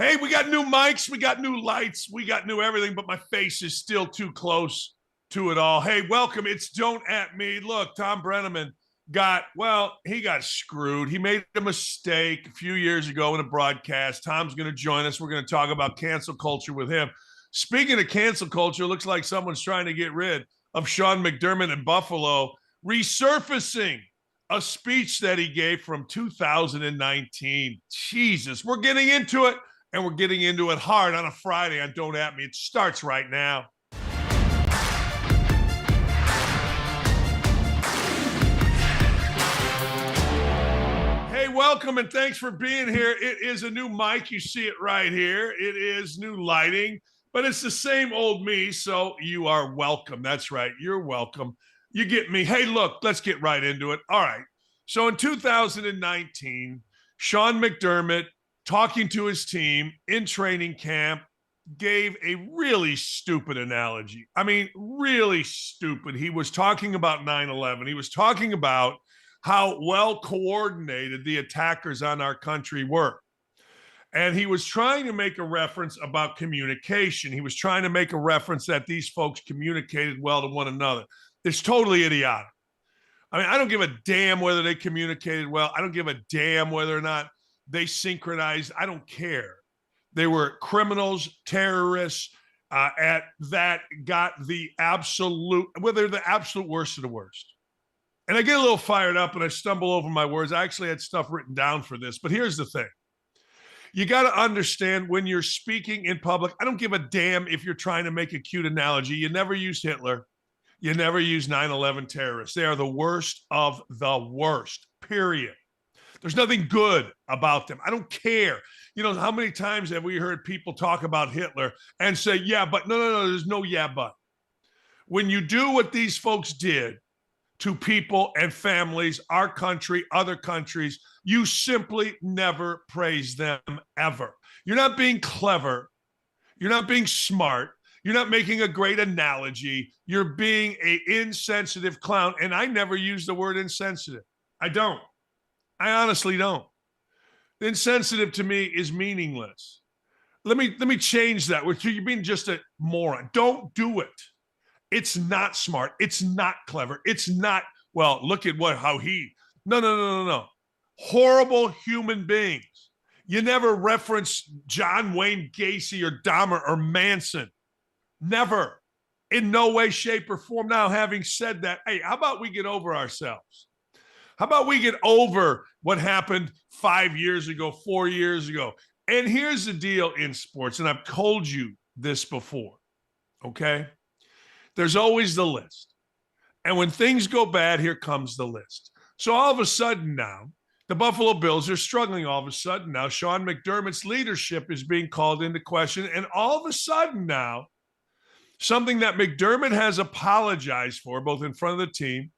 Hey, we got new mics, we got new lights, we got new everything, but my face is still too close to it all. Hey, welcome. It's Don't At Me. Look, Thom Brennaman he got screwed. He made a mistake a few years ago in a broadcast. Tom's going to join us. We're going to talk about cancel culture with him. Speaking of cancel culture, looks like someone's trying to get rid of Sean McDermott in Buffalo, resurfacing a speech that he gave from 2019. Jesus, we're getting into it. And we're getting into it hard on a Friday on Don't At Me. It starts right now. Hey, welcome and thanks for being here. It is a new mic. You see it right here. It is new lighting, but it's the same old me, so you are welcome. That's right. You're welcome. You get me. Hey, look, let's get right into it. All right. So in 2019, Sean McDermott, talking to his team in training camp, gave a really stupid analogy. I mean, really stupid. He was talking about 9/11. He was talking about how well coordinated the attackers on our country were. And he was trying to make a reference about communication. He was trying to make a reference that these folks communicated well to one another. It's totally idiotic. I mean, I don't give a damn whether they communicated well. I don't give a damn whether or not they synchronized. I don't care. They were criminals, terrorists, that got the absolute, whether the absolute worst of the worst. And I get a little fired up and I stumble over my words. I actually had stuff written down for this, but here's the thing. You got to understand when you're speaking in public, I don't give a damn if you're trying to make a cute analogy. You never use Hitler. You never use 9/11 terrorists. They are the worst of the worst, period. There's nothing good about them. I don't care. You know, how many times have we heard people talk about Hitler and say, yeah, but no, there's no yeah, but. When you do what these folks did to people and families, our country, other countries, you simply never praise them ever. You're not being clever. You're not being smart. You're not making a great analogy. You're being an insensitive clown. And I never use the word insensitive. I don't. I honestly don't. Insensitive to me is meaningless. Let me change that. You're being just a moron. Don't do it. It's not smart. It's not clever. It's not, well, look at No. Horrible human beings. You never reference John Wayne Gacy or Dahmer or Manson. Never. In no way, shape, or form. Now, having said that, hey, how about we get over ourselves? How about we get over what happened 5 years ago, 4 years ago? And here's the deal in sports, and I've told you this before, okay? There's always the list. And when things go bad, here comes the list. So all of a sudden now, the Buffalo Bills are struggling. All of a sudden now, Sean McDermott's leadership is being called into question. And all of a sudden now, something that McDermott has apologized for, both in front of the team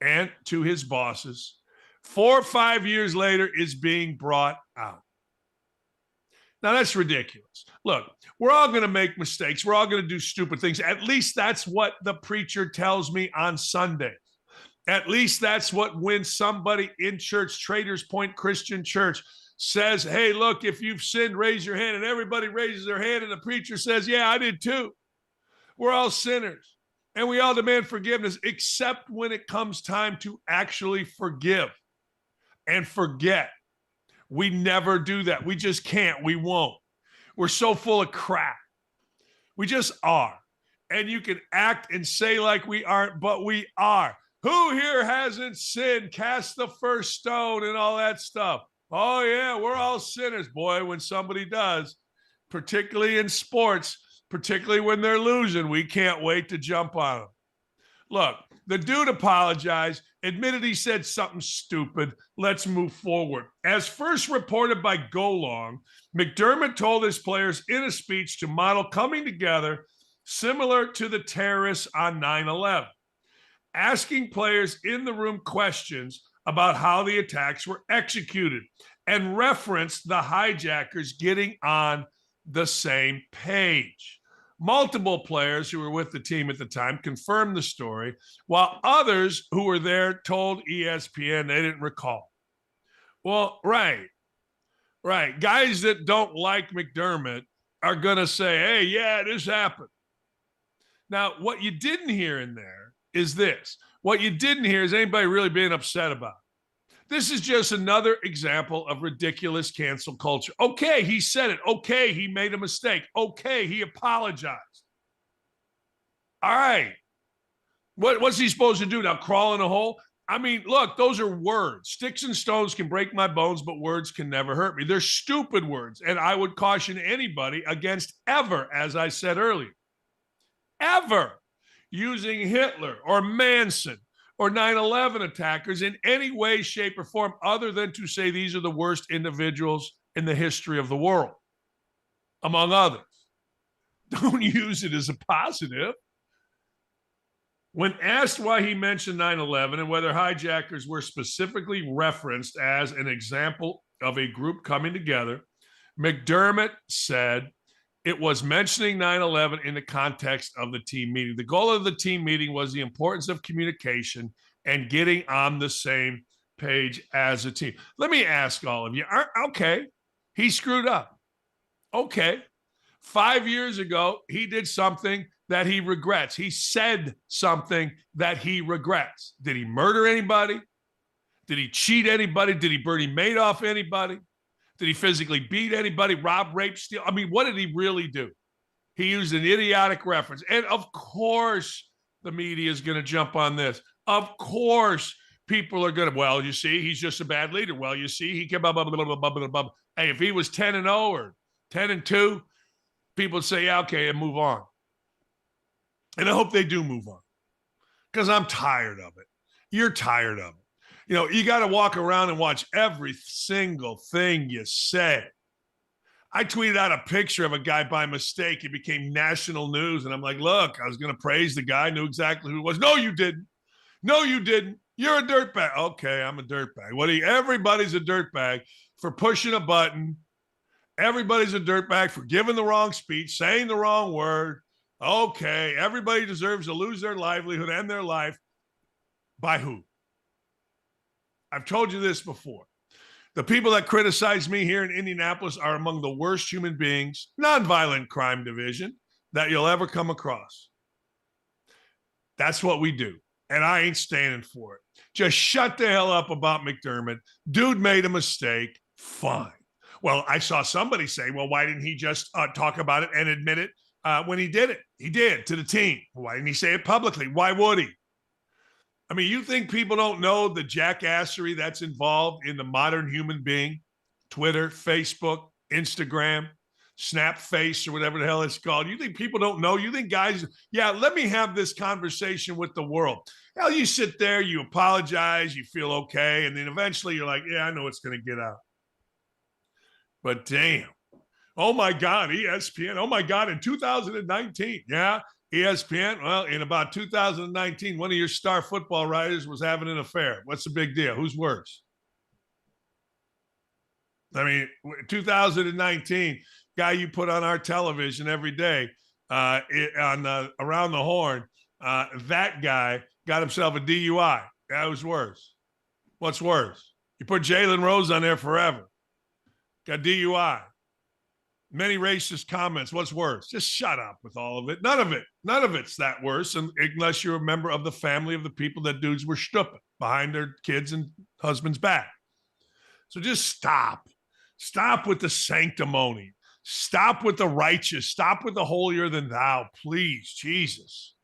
and to his bosses, 4 or 5 years later is being brought out. Now, that's ridiculous. Look, we're all going to make mistakes. We're all going to do stupid things. At least that's what the preacher tells me on Sundays. At least that's what when somebody in church, Traders Point Christian Church, says, hey, look, if you've sinned, raise your hand. And everybody raises their hand and the preacher says, yeah, I did too. We're all sinners. And we all demand forgiveness, except when it comes time to actually forgive and forget. We never do that. We just can't. We won't. We're so full of crap. We just are. And you can act and say like we aren't, but we are. Who here hasn't sinned? Cast the first stone and all that stuff. Oh, yeah, we're all sinners. Boy, when somebody does, particularly in sports, particularly when they're losing, we can't wait to jump on them. Look, the dude apologized, admitted he said something stupid. Let's move forward. As first reported by Go Long, McDermott told his players in a speech to model coming together similar to the terrorists on 9/11, asking players in the room questions about how the attacks were executed and referenced the hijackers getting on the same page. Multiple players who were with the team at the time confirmed the story, while others who were there told ESPN they didn't recall. Well, right. Right. Guys that don't like McDermott are going to say, hey, yeah, this happened. Now, what you didn't hear in there is this. What you didn't hear is anybody really being upset about it. This is just another example of ridiculous cancel culture. Okay, he said it. Okay, he made a mistake. Okay, he apologized. All right. What's he supposed to do now? Crawl in a hole? I mean, look, those are words. Sticks and stones can break my bones, but words can never hurt me. They're stupid words. And I would caution anybody against ever, as I said earlier, ever using Hitler or Manson or 9/11 attackers in any way, shape, or form other than to say these are the worst individuals in the history of the world, among others. Don't use it as a positive. When asked why he mentioned 9/11 and whether hijackers were specifically referenced as an example of a group coming together, McDermott said it was mentioning 9/11 in the context of the team meeting. The goal of the team meeting was the importance of communication and getting on the same page as a team. Let me ask all of you, okay, he screwed up. Okay. 5 years ago, he did something that he regrets. He said something that he regrets. Did he murder anybody? Did he cheat anybody? Did he Bernie Madoff anybody? Did he physically beat anybody? Rob, rape, steal? I mean, what did he really do? He used an idiotic reference. And of course, the media is going to jump on this. Of course, people are going to, well, you see, he's just a bad leader. Well, you see, he came up, hey, if he was 10-0 or 10-2, people would say, yeah, okay, and move on. And I hope they do move on because I'm tired of it. You're tired of it. You know, you got to walk around and watch every single thing you say. I tweeted out a picture of a guy by mistake. It became national news. And I'm like, look, I was going to praise the guy, knew exactly who it was. No, you didn't. No, you didn't. You're a dirtbag. Okay, I'm a dirtbag. Everybody's a dirtbag for pushing a button. Everybody's a dirtbag for giving the wrong speech, saying the wrong word. Okay, everybody deserves to lose their livelihood and their life. By who? I've told you this before. The people that criticize me here in Indianapolis are among the worst human beings, nonviolent crime division, that you'll ever come across. That's what we do. And I ain't standing for it. Just shut the hell up about McDermott. Dude made a mistake. Fine. Well, I saw somebody say, well, why didn't he just talk about it and admit it when he did it? He did to the team. Why didn't he say it publicly? Why would he? I mean, you think people don't know the jackassery that's involved in the modern human being? Twitter, Facebook, Instagram, Snapface, or whatever the hell it's called. You think people don't know? You think guys, yeah, let me have this conversation with the world. Hell, you sit there, you apologize, you feel okay, and then eventually you're like, yeah, I know it's going to get out. But damn. Oh, my God, ESPN. Oh, my God, in 2019. Yeah, ESPN. Well, in about 2019, one of your star football writers was having an affair. What's the big deal? Who's worse? I mean, 2019, guy you put on our television every day on Around the Horn, that guy got himself a DUI. That was worse. What's worse? You put Jalen Rose on there forever. Got DUI. Many racist comments. What's worse? Just shut up with all of it. None of it's that worse, unless you're a member of the family of the people that dudes were stooping behind their kids' and husbands' back. So just stop. Stop with the sanctimony. Stop with the righteous. Stop with the holier than thou. Please, Jesus.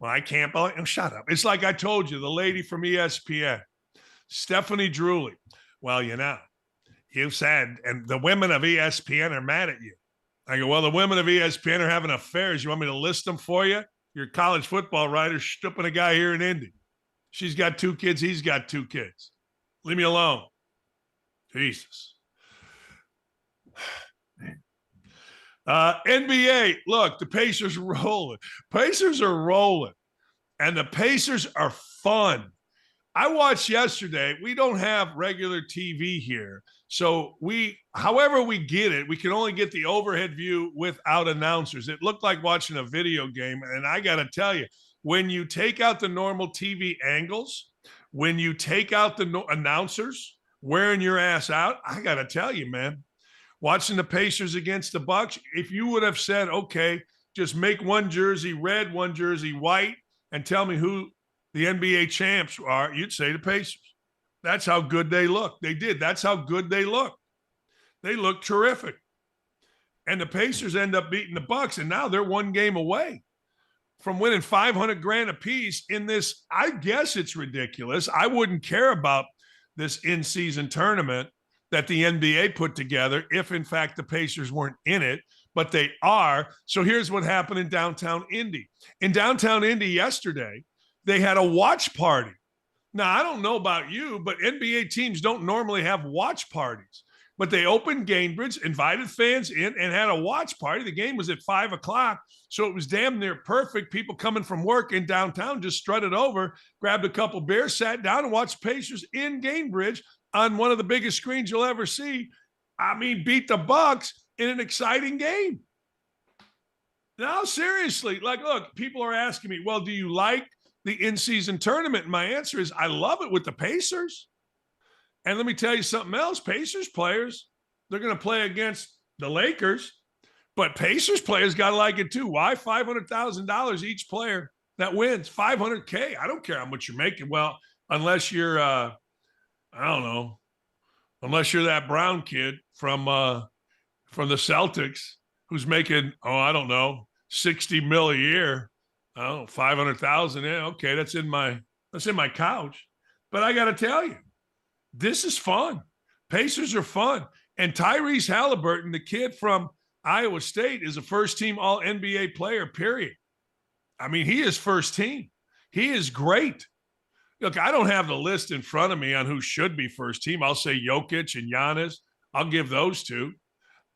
Well, I can't believe. Oh, shut up. It's like I told you, the lady from ESPN, Stephanie Drewley. Well, you know. You said, and the women of ESPN are mad at you. I go, well, the women of ESPN are having affairs. You want me to list them for you? Your college football writer stooping a guy here in Indy. She's got 2 kids. He's got 2 kids. Leave me alone. Jesus. NBA, look, the Pacers are rolling. Pacers are rolling. And the Pacers are fun. I watched yesterday. We don't have regular TV here. So however we get it, we can only get the overhead view without announcers. It looked like watching a video game. And I got to tell you, when you take out the normal TV angles, when you take out the announcers, wearing your ass out. I got to tell you, man, watching the Pacers against the Bucks, if you would have said, okay, just make one jersey red, one jersey white, and tell me who the NBA champs are, you'd say the Pacers. That's how good they look. They did. That's how good they look. They look terrific. And the Pacers end up beating the Bucks, and now they're one game away from winning $500,000 apiece in this. I guess it's ridiculous. I wouldn't care about this in-season tournament that the NBA put together if, in fact, the Pacers weren't in it, but they are. So here's what happened in downtown Indy. In downtown Indy yesterday, they had a watch party. Now, I don't know about you, but NBA teams don't normally have watch parties. But they opened Gainbridge, invited fans in, and had a watch party. The game was at 5 o'clock, so it was damn near perfect. People coming from work in downtown just strutted over, grabbed a couple beers, sat down, and watched Pacers in Gainbridge on one of the biggest screens you'll ever see. I mean, beat the Bucks in an exciting game. Now, seriously, like, look, people are asking me, well, do you like the in-season tournament? And my answer is, I love it with the Pacers. And let me tell you something else. Pacers players, they're going to play against the Lakers, but Pacers players got to like it too. Why? $500,000 each player that wins. $500K. I don't care how much you're making. Well, unless you're, I don't know, unless you're that Brown kid from the Celtics who's making, I don't know, $60 million a year. Oh, 500,000. Yeah, okay, that's in my couch. But I got to tell you, this is fun. Pacers are fun. And Tyrese Halliburton, the kid from Iowa State, is a first-team All-NBA player, period. I mean, he is first team. He is great. Look, I don't have the list in front of me on who should be first team. I'll say Jokic and Giannis. I'll give those two.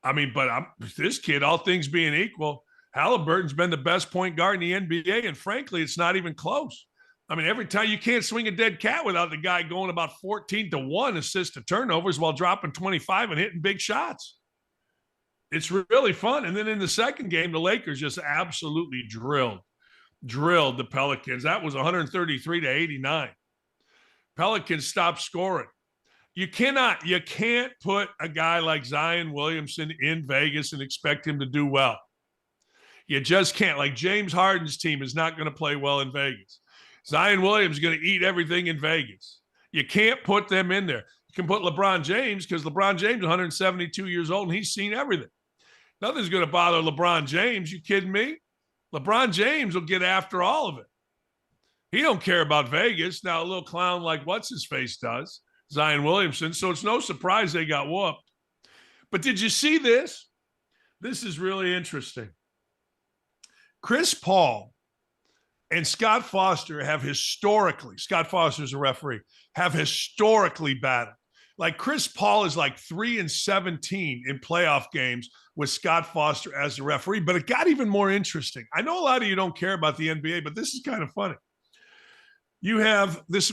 I mean, but this kid, all things being equal, Halliburton's been the best point guard in the NBA, and frankly, it's not even close. I mean, every time you can't swing a dead cat without the guy going about 14-1 assists to turnovers while dropping 25 and hitting big shots. It's really fun. And then in the second game, the Lakers just absolutely drilled the Pelicans. That was 133-89. Pelicans stopped scoring. You can't put a guy like Zion Williamson in Vegas and expect him to do well. You just can't. Like, James Harden's team is not going to play well in Vegas. Zion Williams is going to eat everything in Vegas. You can't put them in there. You can put LeBron James because LeBron James is 172 years old and he's seen everything. Nothing's going to bother LeBron James. You kidding me? LeBron James will get after all of it. He don't care about Vegas. Now, a little clown like what's-his-face does, Zion Williamson, so it's no surprise they got whooped. But did you see this? This is really interesting. Chris Paul and Scott Foster have historically, Scott Foster's a referee, have historically battled. Like, Chris Paul is like 3-17 in playoff games with Scott Foster as the referee, but it got even more interesting. I know a lot of you don't care about the NBA, but this is kind of funny. You have this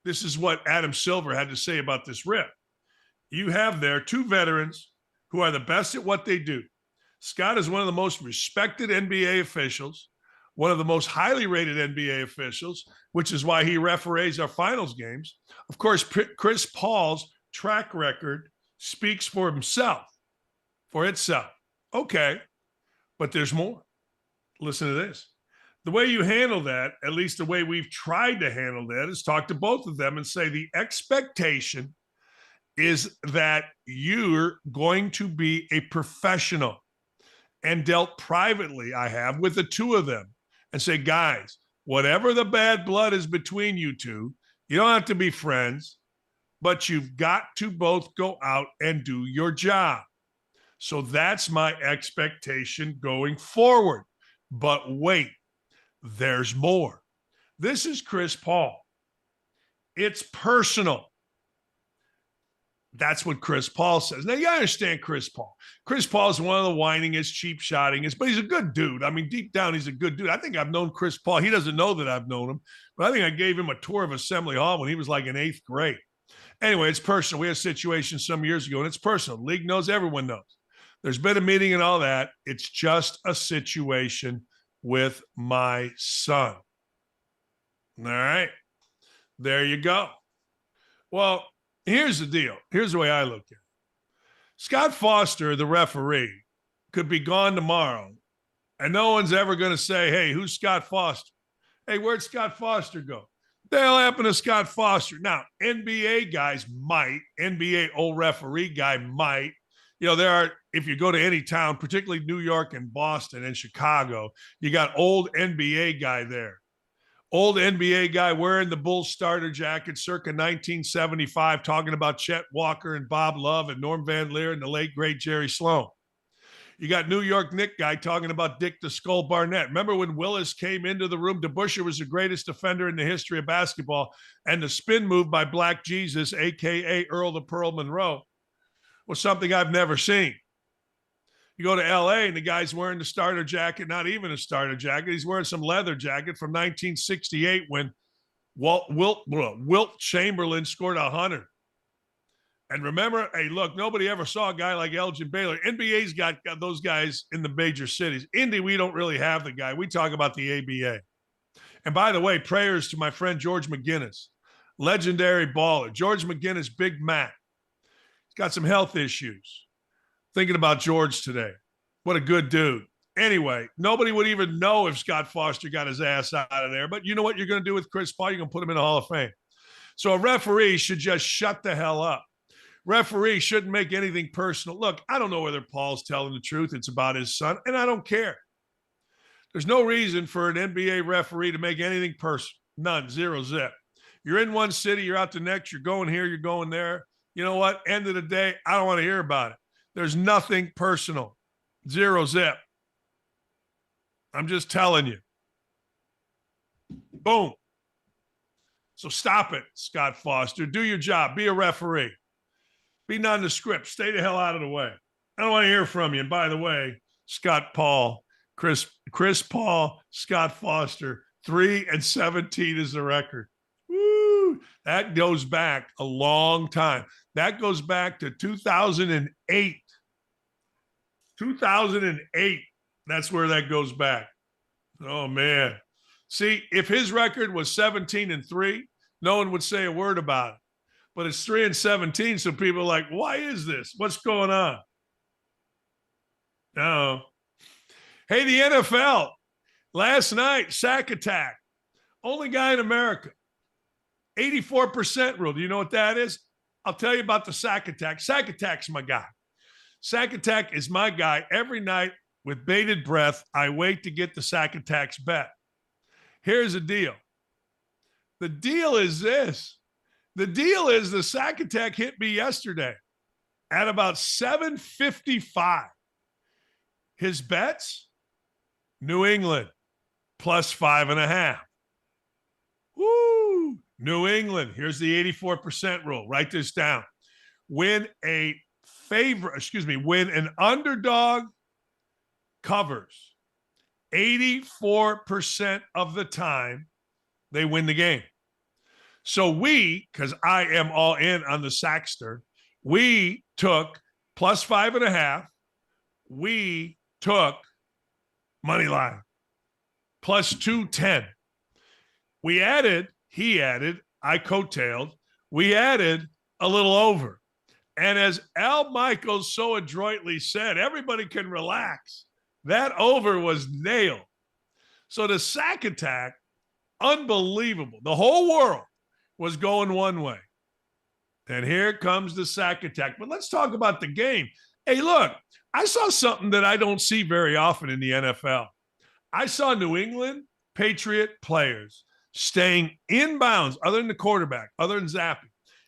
this is what Adam Silver had to say about this rip. You have there two veterans who are the best at what they do. Scott is one of the most respected NBA officials, one of the most highly rated NBA officials, which is why he referees our finals games. Of course, Chris Paul's track record speaks for itself. Okay, but there's more. Listen to this. The way you handle that, at least the way we've tried to handle that, is talk to both of them and say the expectation is that you're going to be a professional, and dealt privately, I have, with the two of them, and say, guys, whatever the bad blood is between you two, you don't have to be friends, but you've got to both go out and do your job. So that's my expectation going forward. But wait, there's more. This is Chris Paul. It's personal. That's what Chris Paul says. Now, you understand Chris Paul. Chris Paul is one of the whiningest, cheap shottingest, but he's a good dude. I mean, deep down, he's a good dude. I think I've known Chris Paul. He doesn't know that I've known him, but I think I gave him a tour of Assembly Hall when he was like in 8th grade. Anyway, it's personal. We had a situation some years ago, and it's personal. League knows, everyone knows. There's been a meeting and all that. It's just a situation with my son. All right. There you go. Well, Here's the deal. Here's the way I look at it. Scott Foster, the referee, could be gone tomorrow, and no one's ever going to say, hey, who's Scott Foster? Hey, where'd Scott Foster go? The hell happened to Scott Foster? Now, NBA guys might, NBA old referee guy might. There are, if you go to any town, particularly New York and Boston and Chicago, you got old NBA guy there. Old NBA guy wearing the Bulls starter jacket circa 1975, talking about Chet Walker and Bob Love and Norm Van Leer and the late, great Jerry Sloan. You got New York Knicks guy talking about Dick the Skull Barnett. Remember when Willis came into the room? DeBusschere was the greatest defender in the history of basketball, and the spin move by Black Jesus, a.k.a. Earl the Pearl Monroe, was something I've never seen. You go to L.A. and the guy's wearing the starter jacket, not even a starter jacket. He's wearing some leather jacket from 1968 when Wilt Chamberlain scored 100. And remember, hey, look, nobody ever saw a guy like Elgin Baylor. NBA's got those guys in the major cities. Indy, we don't really have the guy. We talk about the ABA. And by the way, prayers to my friend George McGinnis, legendary baller. George McGinnis, Big Mac. He's got some health issues. Thinking about George today. What a good dude. Anyway, nobody would even know if Scott Foster got his ass out of there. But you know what you're going to do with Chris Paul? You're going to put him in the Hall of Fame. So a referee should just shut the hell up. Referee shouldn't make anything personal. Look, I don't know whether Paul's telling the truth. It's about his son, and I don't care. There's no reason for an NBA referee to make anything personal. None, zero, zip. You're in one city, you're out the next, you're going here, you're going there. You know what? End of the day, I don't want to hear about it. There's nothing personal. Zero, zip. I'm just telling you. Boom. So stop it, Scott Foster. Do your job. Be a referee. Be nondescript. Stay the hell out of the way. I don't want to hear from you. And by the way, Scott Paul, Chris Paul, Scott Foster, 3-17 is the record. Woo! That goes back a long time. That goes back to 2008. 2008. That's where that goes back. Oh, man. See, if his record was 17-3, no one would say a word about it. But it's 3-17, so people are like, why is this? What's going on? No. Hey, the NFL. Last night, sack attack. Only guy in America. 84% rule. Do you know what that is? I'll tell you about the sack attack. Sack attack's my guy. Sack attack is my guy. Every night with bated breath, I wait to get the sack attack's bet. Here's the deal. The deal is this. The deal is the sack attack hit me yesterday at about 7:55. His bets, New England, plus 5.5. Woo! New England. Here's the 84% rule. Write this down. When an underdog covers 84% of the time, they win the game. So because I am all in on the Sackster, we took plus 5.5. We took money line plus 210. He added, I coattailed, we added a little over. And as Al Michaels so adroitly said, everybody can relax. That over was nailed. So the sack attack, unbelievable. The whole world was going one way. And here comes the sack attack. But let's talk about the game. Hey, look, I saw something that I don't see very often in the NFL. I saw New England Patriot players staying in bounds, other than the quarterback, other than Zappe.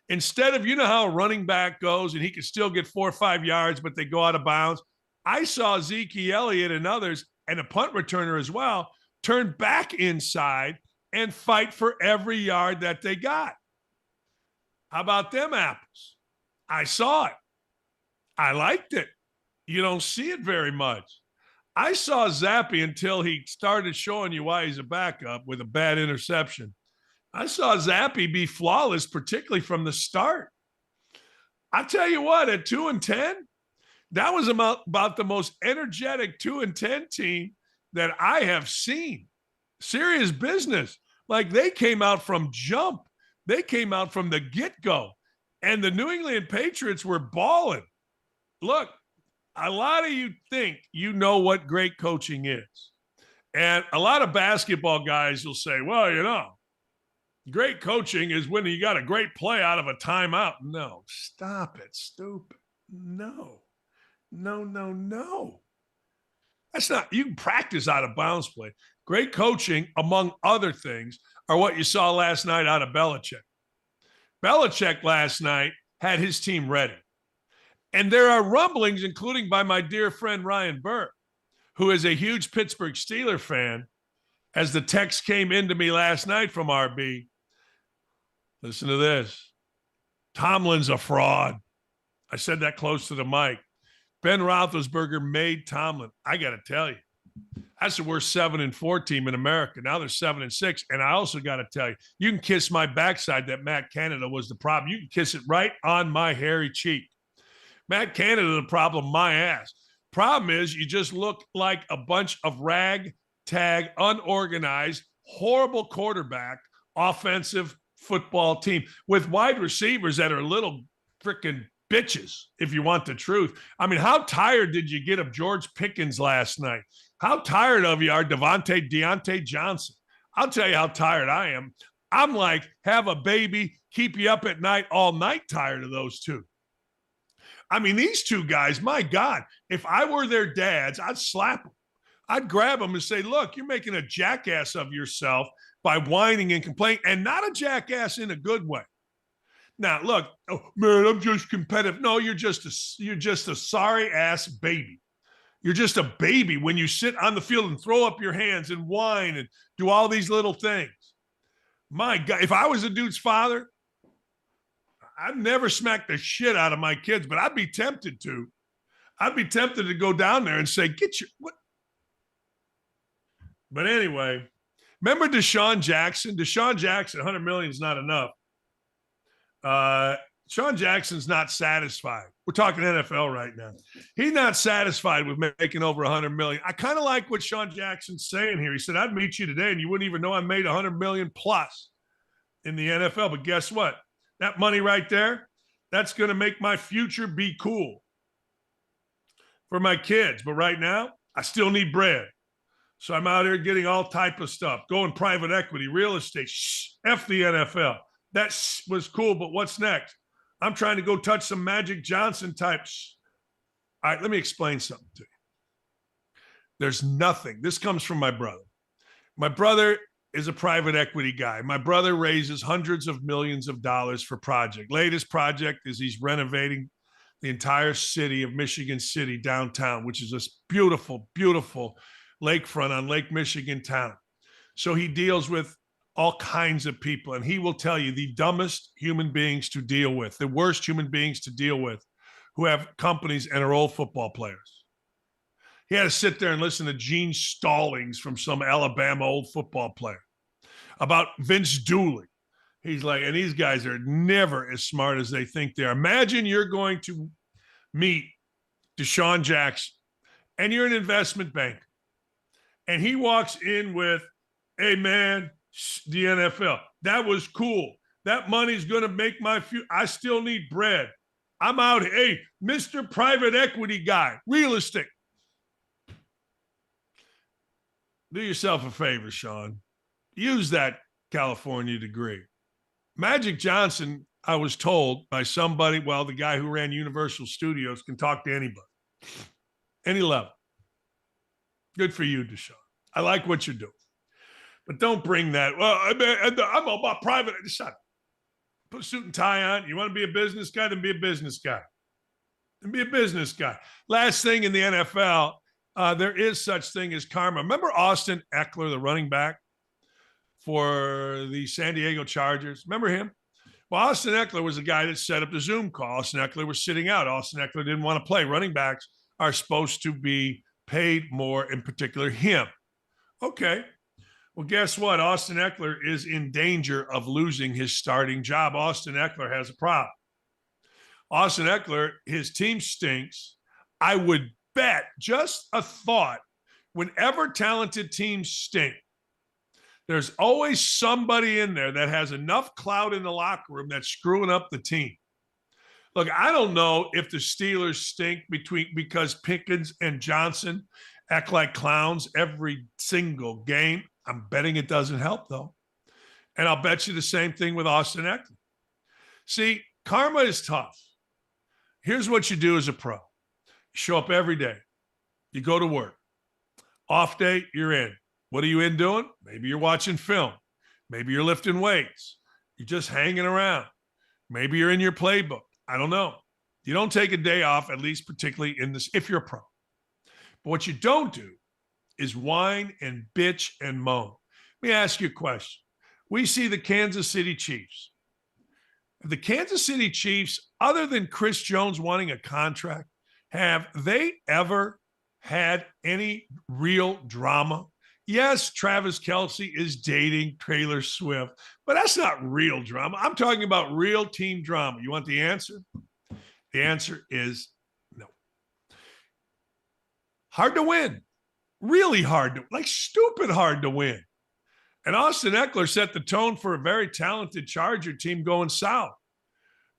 Instead of, you know how a running back goes and he can still get 4 or 5 yards, but they go out of bounds. I saw Zeke Elliott and others, and a punt returner as well, turn back inside and fight for every yard that they got. How about them apples? I saw it. I liked it. You don't see it very much. I saw Zappe until he started showing you why he's a backup with a bad interception. I saw Zappe be flawless, particularly from the start. I tell you what, at 2-10, that was about the most energetic 2-10 team that I have seen. Serious business. Like, they came out from jump. They came out from the get-go. And the New England Patriots were balling. Look, a lot of you think you know what great coaching is. And a lot of basketball guys will say, well, great coaching is when you got a great play out of a timeout. No, stop it, stupid. No. That's not, you can practice out of bounds play. Great coaching, among other things, are what you saw last night out of Belichick. Belichick last night had his team ready. And there are rumblings, including by my dear friend Ryan Burke, who is a huge Pittsburgh Steelers fan, as the text came into me last night from RB. Listen to this. Tomlin's a fraud. I said that close to the mic. Ben Roethlisberger made Tomlin. I got to tell you, that's the worst 7-4 team in America. Now they're 7-6. And I also got to tell you, you can kiss my backside that Matt Canada was the problem. You can kiss it right on my hairy cheek. Matt Canada, the problem, my ass. Problem is, you just look like a bunch of ragtag, unorganized, horrible quarterback, offensive football team with wide receivers that are little freaking bitches, if you want the truth. I mean, how tired did you get of George Pickens last night? How tired of you are Deontay Johnson? I'll tell you how tired I am. I'm like, have a baby, keep you up at night all night tired of those two. I mean, these two guys, my God, if I were their dads, I'd slap them. I'd grab them and say, look, you're making a jackass of yourself by whining and complaining, and not a jackass in a good way. Now, look, oh, man, I'm just competitive. No, you're just a sorry ass baby. You're just a baby when you sit on the field and throw up your hands and whine and do all these little things. My God, if I was a dude's father, I'd never smack the shit out of my kids, but I'd be tempted to. I'd be tempted to go down there and say, get your what? But anyway, remember DeSean Jackson? DeSean Jackson, 100 million is not enough. Sean Jackson's not satisfied. We're talking NFL right now. He's not satisfied with making over 100 million. I kind of like what Sean Jackson's saying here. He said, I'd meet you today and you wouldn't even know I made 100 million plus in the NFL. But guess what? That money right there, that's going to make my future be cool for my kids. But right now, I still need bread. So I'm out here getting all type of stuff, going private equity, real estate, F the NFL. That was cool, but what's next? I'm trying to go touch some Magic Johnson types. All right, let me explain something to you. There's nothing. This comes from my brother. My brother is a private equity guy. My brother raises hundreds of millions of dollars for project. Latest project is he's renovating the entire city of Michigan City downtown, which is this beautiful, beautiful lakefront on Lake Michigan town. So he deals with all kinds of people, and he will tell you the dumbest human beings to deal with, the worst human beings to deal with, who have companies and are old football players. He had to sit there and listen to Gene Stallings from some Alabama old football player about Vince Dooley. He's like, and these guys are never as smart as they think they are. Imagine you're going to meet DeSean Jackson and you're an investment banker. And he walks in with, hey, man, the NFL, that was cool. That money's going to make my future. I still need bread. I'm out. Hey, Mr. Private Equity guy, real estate. Do yourself a favor, Sean. Use that California degree. Magic Johnson, I was told by somebody, well, the guy who ran Universal Studios can talk to anybody, any level. Good for you, DeSean. I like what you're doing. But don't bring that, well, I'm about private. Shut up. Put a suit and tie on. You want to be a business guy? Then be a business guy. Then be a business guy. Last thing in the NFL, there is such thing as karma. Remember Austin Ekeler, the running back for the San Diego Chargers? Remember him? Well, Austin Ekeler was the guy that set up the Zoom call. Austin Ekeler was sitting out. Austin Ekeler didn't want to play. Running backs are supposed to be paid more, in particular him. Okay. Well, guess what? Austin Ekeler is in danger of losing his starting job. Austin Ekeler has a problem. Austin Ekeler, his team stinks. I would bet, just a thought, whenever talented teams stink, there's always somebody in there that has enough clout in the locker room that's screwing up the team. Look, I don't know if the Steelers stink because Pickens and Johnson act like clowns every single game. I'm betting it doesn't help, though. And I'll bet you the same thing with Austin Ekeler. See, karma is tough. Here's what you do as a pro. You show up every day. You go to work. Off day, you're in. What are you in doing? Maybe you're watching film. Maybe you're lifting weights. You're just hanging around. Maybe you're in your playbook. I don't know. You don't take a day off, at least particularly in this, if you're a pro. But what you don't do is whine and bitch and moan. Let me ask you a question. We see the Kansas City Chiefs. The Kansas City Chiefs, other than Chris Jones wanting a contract, have they ever had any real drama? Yes, Travis Kelce is dating Taylor Swift, but that's not real drama. I'm talking about real team drama. You want the answer? The answer is no. Hard to win. Really hard to, like stupid hard to win. And Austin Ekeler set the tone for a very talented Charger team going south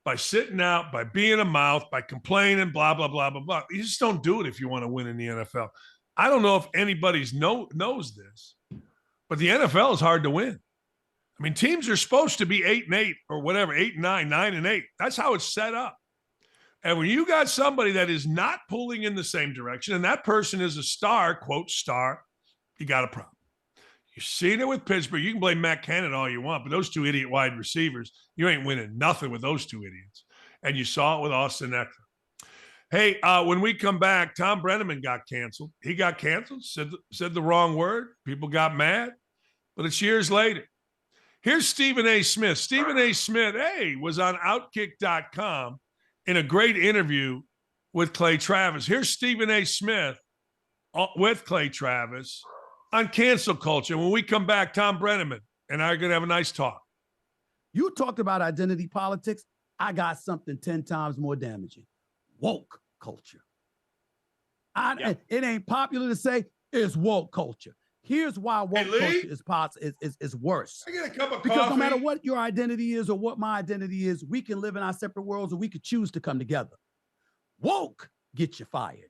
by sitting out, by being a mouth, by complaining, blah, blah, blah, blah, blah. You just don't do it if you want to win in the NFL. I don't know if anybody knows this, but the NFL is hard to win. I mean, teams are supposed to be 8-8 or whatever, 8-9, 9-8. That's how it's set up. And when you got somebody that is not pulling in the same direction, and that person is a star, quote, star, you got a problem. You've seen it with Pittsburgh. You can blame Matt Cannon all you want, but those two idiot wide receivers, you ain't winning nothing with those two idiots. And you saw it with Austin Ekeler. Hey, when we come back, Thom Brennaman got canceled. He got canceled, said the wrong word. People got mad, but it's years later. Here's Stephen A. Smith. Stephen A. Smith, was on Outkick.com in a great interview with Clay Travis. Here's Stephen A. Smith with Clay Travis on cancel culture. When we come back, Thom Brennaman and I are going to have a nice talk. You talked about identity politics. I got something 10 times more damaging. Woke culture. It ain't popular to say it's woke culture. Here's why woke culture is worse. I get a cup of because coffee. No matter what your identity is or what my identity is, we can live in our separate worlds or we could choose to come together. Woke gets you fired.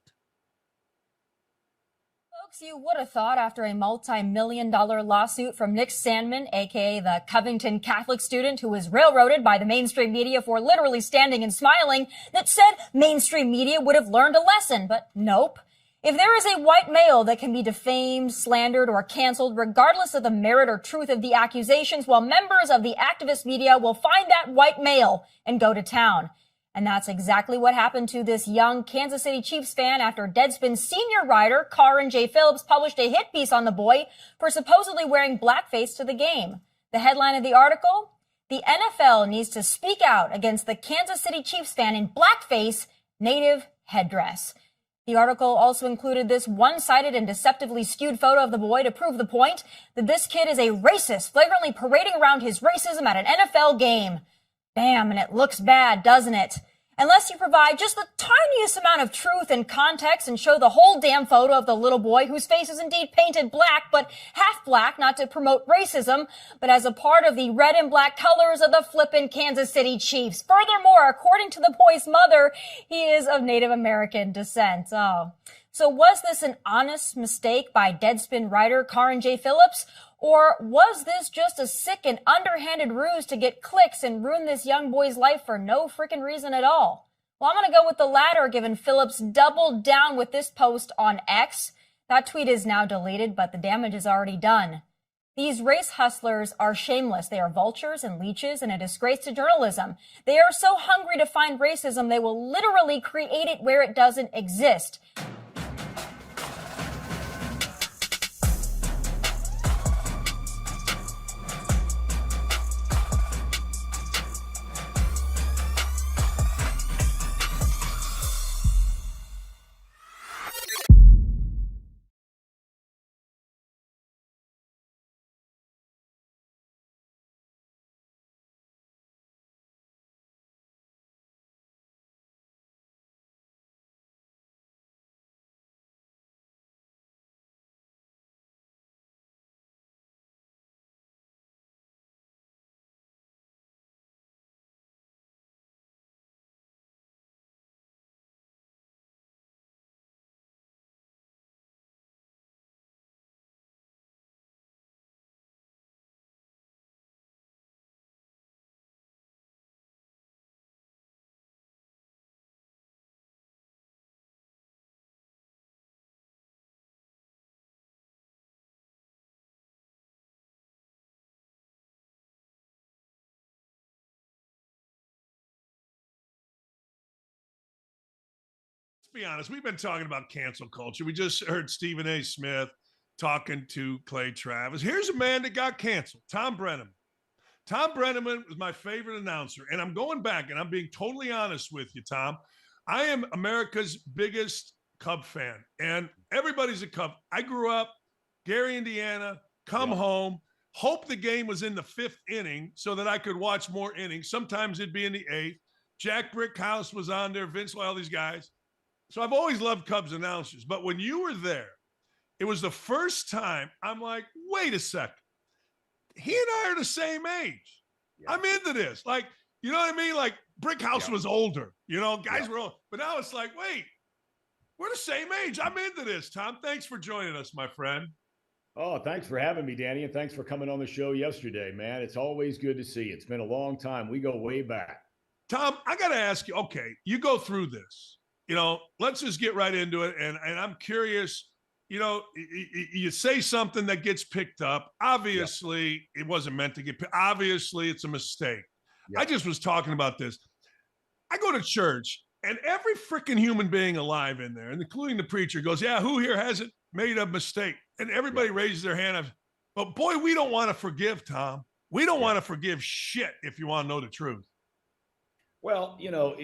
You would have thought after a multi-million-dollar lawsuit from Nick Sandman, aka the Covington Catholic student who was railroaded by the mainstream media for literally standing and smiling, that said mainstream media would have learned a lesson, but nope. If there is a white male that can be defamed, slandered, or canceled regardless of the merit or truth of the accusations, well, members of the activist media will find that white male and go to town. And that's exactly what happened to this young Kansas City Chiefs fan after Deadspin's senior writer, Karin J. Phillips, published a hit piece on the boy for supposedly wearing blackface to the game. The headline of the article, "The NFL needs to speak out against the Kansas City Chiefs fan in blackface native headdress." The article also included this one-sided and deceptively skewed photo of the boy to prove the point that this kid is a racist, flagrantly parading around his racism at an NFL game. Damn, and it looks bad, doesn't it? Unless you provide just the tiniest amount of truth and context and show the whole damn photo of the little boy whose face is indeed painted black, but half black, not to promote racism, but as a part of the red and black colors of the flippin' Kansas City Chiefs. Furthermore, according to the boy's mother, he is of Native American descent. Oh. So was this an honest mistake by Deadspin writer Karin J. Phillips? Or was this just a sick and underhanded ruse to get clicks and ruin this young boy's life for no freaking reason at all? Well, I'm going to go with the latter, given Phillips doubled down with this post on X. That tweet is now deleted, but the damage is already done. These race hustlers are shameless. They are vultures and leeches and a disgrace to journalism. They are so hungry to find racism, they will literally create it where it doesn't exist. be honest. We've been talking about cancel culture. We just heard Stephen A. Smith talking to Clay Travis. Here's a man that got canceled, Thom Brennaman. Thom Brennaman was my favorite announcer. And I'm going back and I'm being totally honest with you, Tom. I am America's biggest Cub fan. And everybody's a Cub. I grew up, Gary, Indiana, come home, hope the game was in the 5th inning so that I could watch more innings. Sometimes it'd be in the 8th. Jack Brickhouse was on there, Vince, all these guys. So I've always loved Cubs announcers. But when you were there, it was the first time I'm like, wait a second. He and I are the same age. Yeah. I'm into this. Like, you know what I mean? Like, Brickhouse was older. You know, guys were old. But now it's like, wait, we're the same age. I'm into this, Tom. Thanks for joining us, my friend. Oh, thanks for having me, Danny, and thanks for coming on the show yesterday, man. It's always good to see you. It's been a long time. We go way back. Tom, I got to ask you, okay, you go through this. You know, let's just get right into it. And I'm curious, you know, you say something that gets picked up. Obviously, it wasn't meant to get picked. Obviously, it's a mistake. I just was talking about this. I go to church, and every freaking human being alive in there, and including the preacher, goes, yeah, who here hasn't made a mistake? And everybody raises their hand. But boy, we don't want to forgive, Tom. We don't want to forgive shit if you want to know the truth. Well, you know,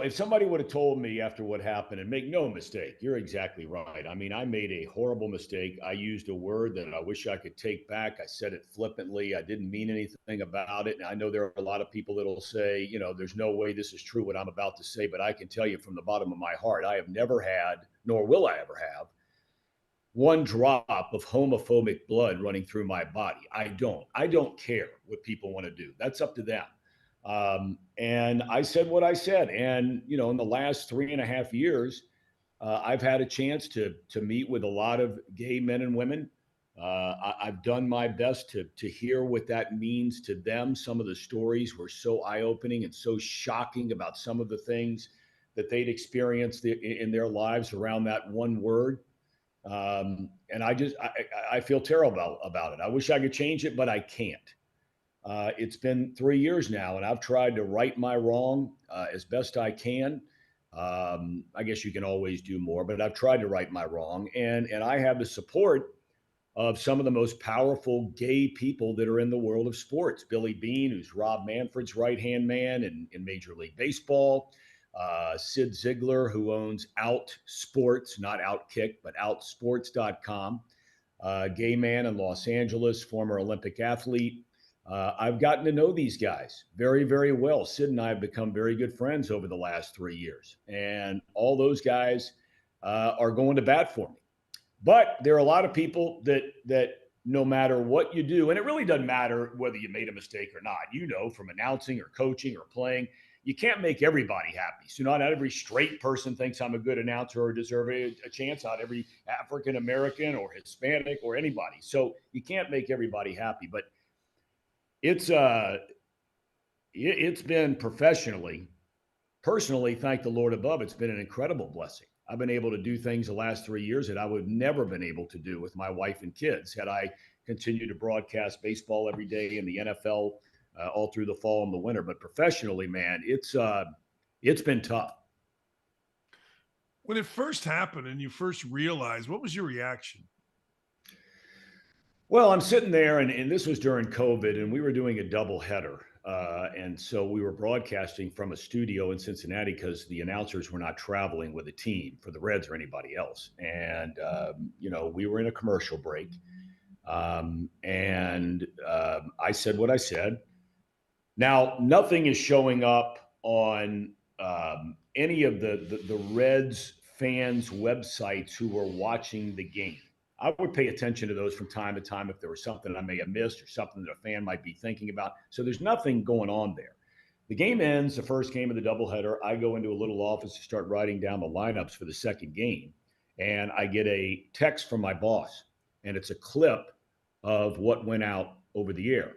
if somebody would have told me after what happened, and make no mistake, you're exactly right. I mean, I made a horrible mistake. I used a word that I wish I could take back. I said it flippantly. I didn't mean anything about it. And I know there are a lot of people that'll say, you know, there's no way this is true what I'm about to say, but I can tell you from the bottom of my heart, I have never had, nor will I ever have, one drop of homophobic blood running through my body. I don't care what people want to do. That's up to them. And I said what I said. And, you know, in the last 3.5 years, I've had a chance to meet with a lot of gay men and women. I've done my best to hear what that means to them. Some of the stories were so eye-opening and so shocking about some of the things that they'd experienced in their lives around that one word. And I feel terrible about it. I wish I could change it, but I can't. It's been 3 years now, and I've tried to right my wrong as best I can. I guess you can always do more, but I've tried to right my wrong. And I have the support of some of the most powerful gay people that are in the world of sports. Billy Beane, who's Rob Manfred's right-hand man in Major League Baseball. Sid Ziegler, who owns Out Sports, not Outkick, but outsports.com. Gay man in Los Angeles, former Olympic athlete. I've gotten to know these guys very, very well. Sid and I have become very good friends over the last 3 years. And all those guys are going to bat for me. But there are a lot of people that no matter what you do, and it really doesn't matter whether you made a mistake or not, you know, from announcing or coaching or playing, you can't make everybody happy. So not every straight person thinks I'm a good announcer or deserve a chance. Not every African-American or Hispanic or anybody. So you can't make everybody happy. But it's been personally, thank the Lord above, it's been an incredible blessing. I've been able to do things the last 3 years that I would have never been able to do with my wife and kids had I continued to broadcast baseball every day in the NFL all through the fall and the winter. But professionally, man, it's been tough. When it first happened and you first realized, what was your reaction? Well, I'm sitting there, and this was during COVID, and we were doing a doubleheader. And so we were broadcasting from a studio in Cincinnati because the announcers were not traveling with a team for the Reds or anybody else. And, we were in a commercial break. And I said what I said. Now, nothing is showing up on any of the Reds fans' websites who are watching the game. I would pay attention to those from time to time if there was something I may have missed or something that a fan might be thinking about. So there's nothing going on there. The game ends, the first game of the doubleheader. I go into a little office to start writing down the lineups for the second game. And I get a text from my boss, and it's a clip of what went out over the air.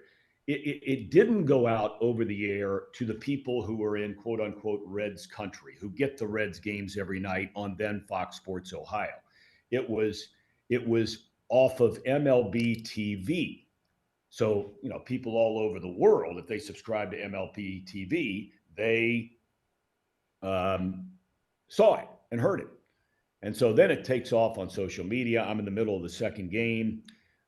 It didn't go out over the air to the people who are in quote unquote Reds country, who get the Reds games every night on then Fox Sports Ohio. It was off of MLB TV. So, people all over the world, if they subscribe to MLB TV, they saw it and heard it. And so then it takes off on social media. I'm in the middle of the second game.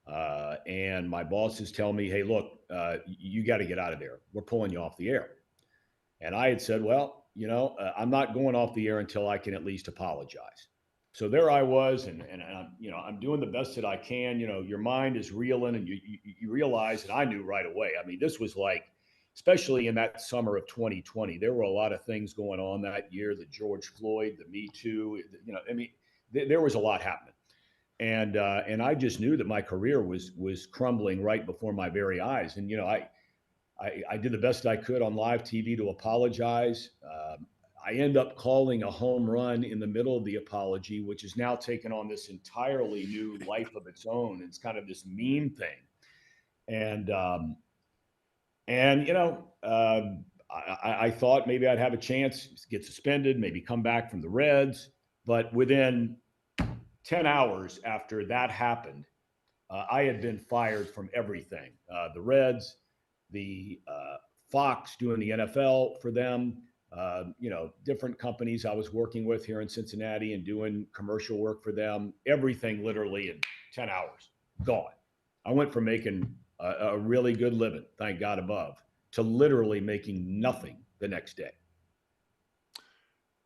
And my bosses tell me, hey, look, you got to get out of there. We're pulling you off the air. And I had said, well, I'm not going off the air until I can at least apologize. So there I was, and I'm doing the best that I can. Your mind is reeling, and you realize, and I knew right away. I mean, this was like, especially in that summer of 2020, there were a lot of things going on that year. The George Floyd, the Me Too, there was a lot happening. And I just knew that my career was crumbling right before my very eyes. And, I did the best I could on live TV to apologize. I end up calling a home run in the middle of the apology, which has now taken on this entirely new life of its own. It's kind of this meme thing. I thought maybe I'd have a chance to get suspended, maybe come back from the Reds. But within 10 hours after that happened, I had been fired from everything. The Reds, the Fox doing the NFL for them, different companies I was working with here in Cincinnati and doing commercial work for them, everything literally in 10 hours, gone. I went from making a really good living, thank God above, to literally making nothing the next day.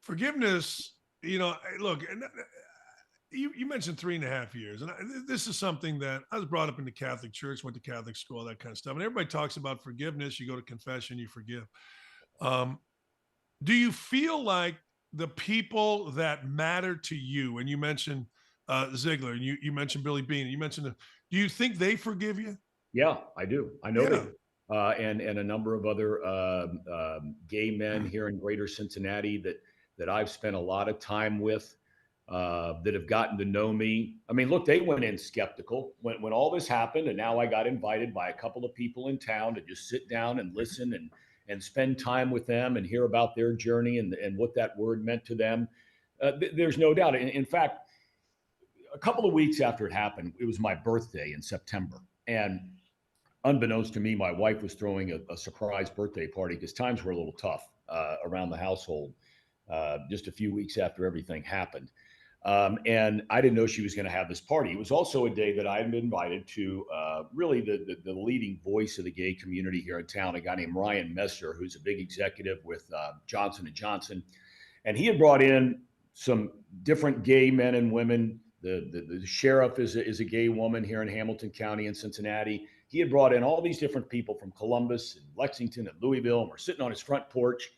Forgiveness, look, you mentioned 3.5 years, and this is something that I was brought up in the Catholic Church, went to Catholic school, that kind of stuff. And everybody talks about forgiveness. You go to confession, you forgive. Do you feel like the people that matter to you, and you mentioned Ziegler, and you mentioned Billy Beane, and you mentioned, do you think they forgive you? Yeah, I do. I know they do. And a number of other gay men here in Greater Cincinnati that I've spent a lot of time with, that have gotten to know me. I mean, look, they went in skeptical when all this happened, and now I got invited by a couple of people in town to just sit down and listen and spend time with them and hear about their journey and what that word meant to them. There's no doubt. In fact, a couple of weeks after it happened, it was my birthday in September. And unbeknownst to me, my wife was throwing a surprise birthday party because times were a little tough around the household just a few weeks after everything happened. And I didn't know she was going to have this party. It was also a day that I had been invited to really the leading voice of the gay community here in town, a guy named Ryan Messer, who's a big executive with Johnson & Johnson. And he had brought in some different gay men and women. The sheriff is a gay woman here in Hamilton County in Cincinnati. He had brought in all these different people from Columbus and Lexington and Louisville. And we're sitting on his front porch.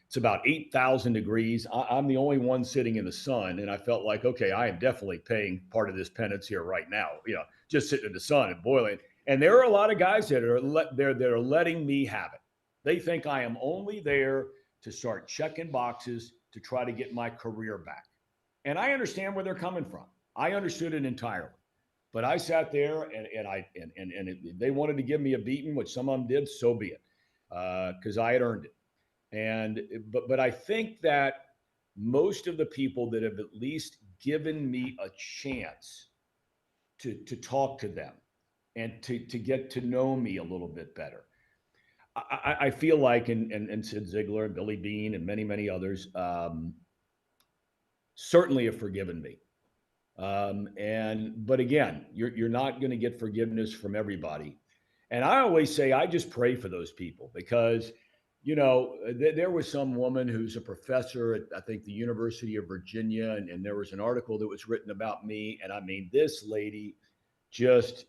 It's about 8,000 degrees. I'm the only one sitting in the sun. And I felt like, okay, I am definitely paying part of this penance here right now, just sitting in the sun and boiling. And there are a lot of guys that are letting me have it. They think I am only there to start checking boxes to try to get my career back. And I understand where they're coming from. I understood it entirely. But I sat there and if they wanted to give me a beating, which some of them did, so be it, because I had earned it. But I think that most of the people that have at least given me a chance to talk to them and to get to know me a little bit better, I feel like, and Sid Ziegler and Billy Beane and many, many others certainly have forgiven me. But again, you're not going to get forgiveness from everybody. And I always say, I just pray for those people because, there was some woman who's a professor at, I think, the University of Virginia. And there was an article that was written about me. And I mean, this lady just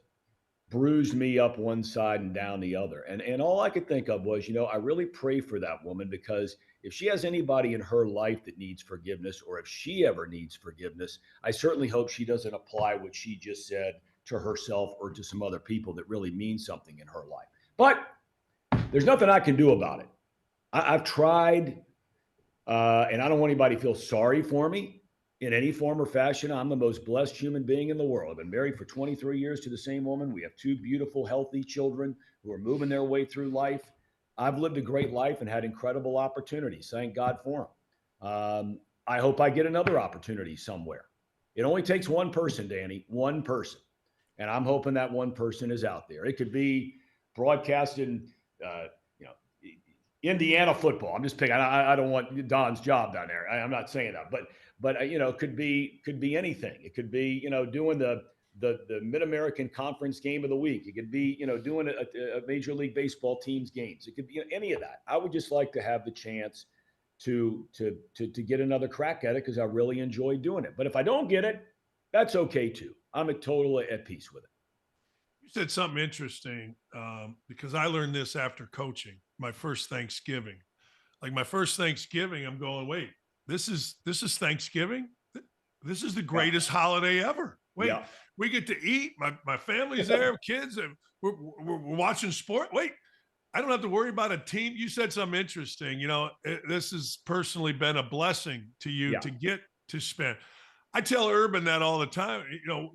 bruised me up one side and down the other. And all I could think of was, I really pray for that woman because if she has anybody in her life that needs forgiveness, or if she ever needs forgiveness, I certainly hope she doesn't apply what she just said to herself or to some other people that really mean something in her life. But there's nothing I can do about it. I've tried, and I don't want anybody to feel sorry for me in any form or fashion. I'm the most blessed human being in the world. I've been married for 23 years to the same woman. We have 2 beautiful, healthy children who are moving their way through life. I've lived a great life and had incredible opportunities. Thank God for them. I hope I get another opportunity somewhere. It only takes one person, Danny, one person. And I'm hoping that one person is out there. It could be broadcasting, Indiana football. I'm just picking. I don't want Don's job down there. I'm not saying that, but you know, it could be anything. It could be, you know, doing the Mid-American Conference game of the week. It could be, you know, doing a Major League Baseball team's games. It could be any of that. I would just like to have the chance to get another crack at it because I really enjoy doing it. But if I don't get it, that's okay too. I'm totally at peace with it. You said something interesting because I learned this after coaching my first Thanksgiving. Like my first Thanksgiving, I'm going, wait, this is Thanksgiving? This is the greatest holiday ever. Wait, we get to eat. My family's there, kids, and we're watching sport. Wait, I don't have to worry about a team. You said something interesting. You know, this has personally been a blessing to you to get to spend. I tell Urban that all the time. You know,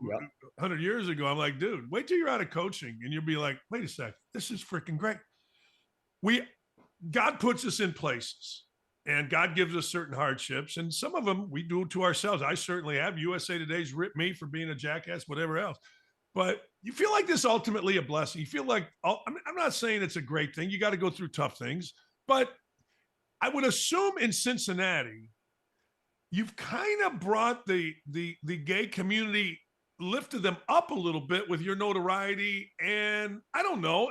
100 years ago, I'm like, dude, wait till you're out of coaching and you'll be like, wait a sec, this is freaking great. God puts us in places and God gives us certain hardships, and some of them we do to ourselves. I certainly have. USA Today's ripped me for being a jackass, whatever else. But you feel like this ultimately a blessing. You feel like, I'm not saying it's a great thing. You got to go through tough things, but I would assume in Cincinnati, you've kind of brought the gay community, lifted them up a little bit with your notoriety. And I don't know.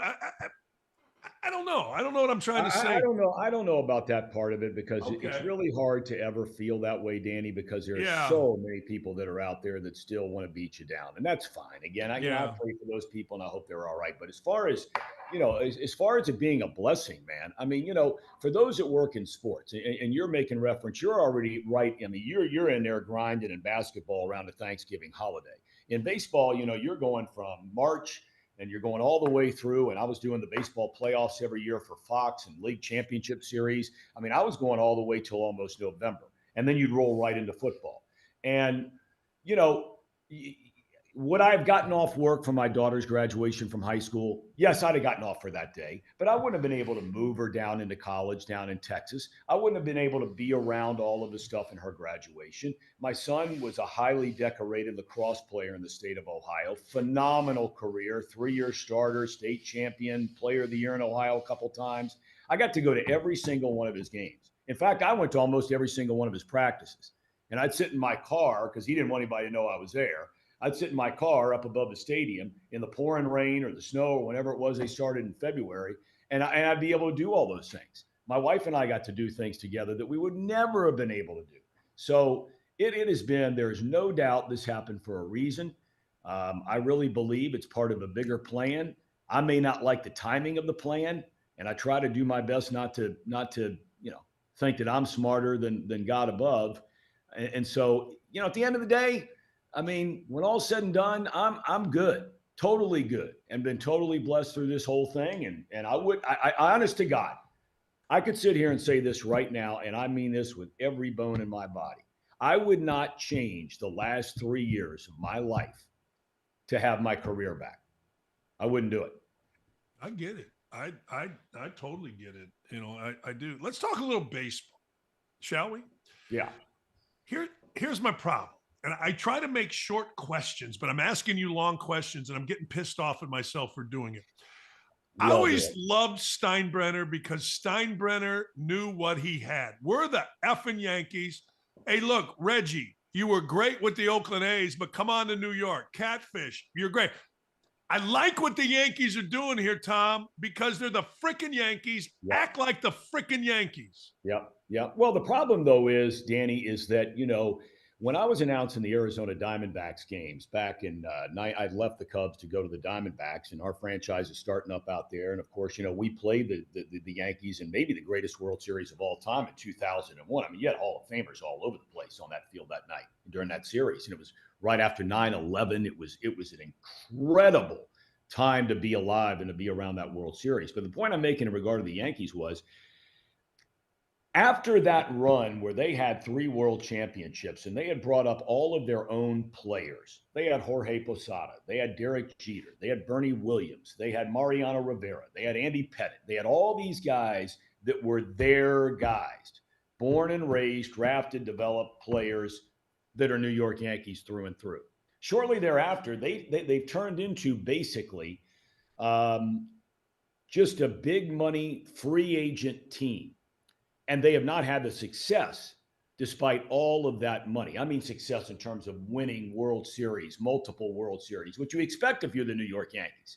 I don't know. I don't know what I'm trying to say. I don't know. I don't know about that part of it because it's really hard to ever feel that way, Danny, because there are so many people that are out there that still want to beat you down. And that's fine. Again, I pray for those people and I hope they're all right. But as far as, you know, as far as it being a blessing, man, I mean, you know, for those that work in sports and you're making reference, you're already right. I mean, you're in there grinding in basketball around the Thanksgiving holiday. In baseball, you know, you're going from March and you're going all the way through. And I was doing the baseball playoffs every year for Fox and League Championship Series. I mean, I was going all the way till almost November. And then you'd roll right into football. And, you know, would I have gotten off work for my daughter's graduation from high school? Yes, I'd have gotten off for that day, but I wouldn't have been able to move her down into college down in Texas. I wouldn't have been able to be around all of the stuff in her graduation. My son was a highly decorated lacrosse player in the state of Ohio. Phenomenal career, 3-year starter, state champion, player of the year in Ohio a couple times. I got to go to every single one of his games. In fact, I went to almost every single one of his practices. And I'd sit in my car because he didn't want anybody to know I was there. I'd sit in my car up above the stadium in the pouring rain or the snow or whenever it was they started in February, and I'd be able to do all those things. My wife and I got to do things together that we would never have been able to do. So it has been, there's no doubt this happened for a reason. I really believe it's part of a bigger plan. I may not like the timing of the plan, and I try to do my best not to you know, think that I'm smarter than God above. And so, you know, at the end of the day, I mean, when all's said and done, I'm good, totally good, and been totally blessed through this whole thing. And I honest to God, I could sit here and say this right now, and I mean this with every bone in my body. I would not change the last 3 years of my life to have my career back. I wouldn't do it. I get it. I totally get it. You know, I do. Let's talk a little baseball, shall we? Yeah. Here's my problem. And I try to make short questions, but I'm asking you long questions and I'm getting pissed off at myself for doing it. I always loved Steinbrenner because Steinbrenner knew what he had. We're the effing Yankees. Hey, look, Reggie, you were great with the Oakland A's, but come on to New York. Catfish, you're great. I like what the Yankees are doing here, Tom, because they're the freaking Yankees. Yep. Act like the freaking Yankees. Yeah. Well, the problem, though, is, Danny, is that, you know, when I was announcing the Arizona Diamondbacks games back in I left the Cubs to go to the Diamondbacks, and our franchise is starting up out there. And of course, you know, we played the Yankees in maybe the greatest World Series of all time in 2001. I mean, you had Hall of Famers all over the place on that field that night during that series. And it was right after 9/11. It was an incredible time to be alive and to be around that World Series. But the point I'm making in regard to the Yankees was, after that run where they had 3 world championships and they had brought up all of their own players, they had Jorge Posada, they had Derek Jeter, they had Bernie Williams, they had Mariano Rivera, they had Andy Pettit, they had all these guys that were their guys, born and raised, drafted, developed players that are New York Yankees through and through. Shortly thereafter, they've turned into basically just a big money free agent team. And they have not had the success despite all of that money. I mean, success in terms of winning World Series, multiple World Series, which you expect if you're the New York Yankees.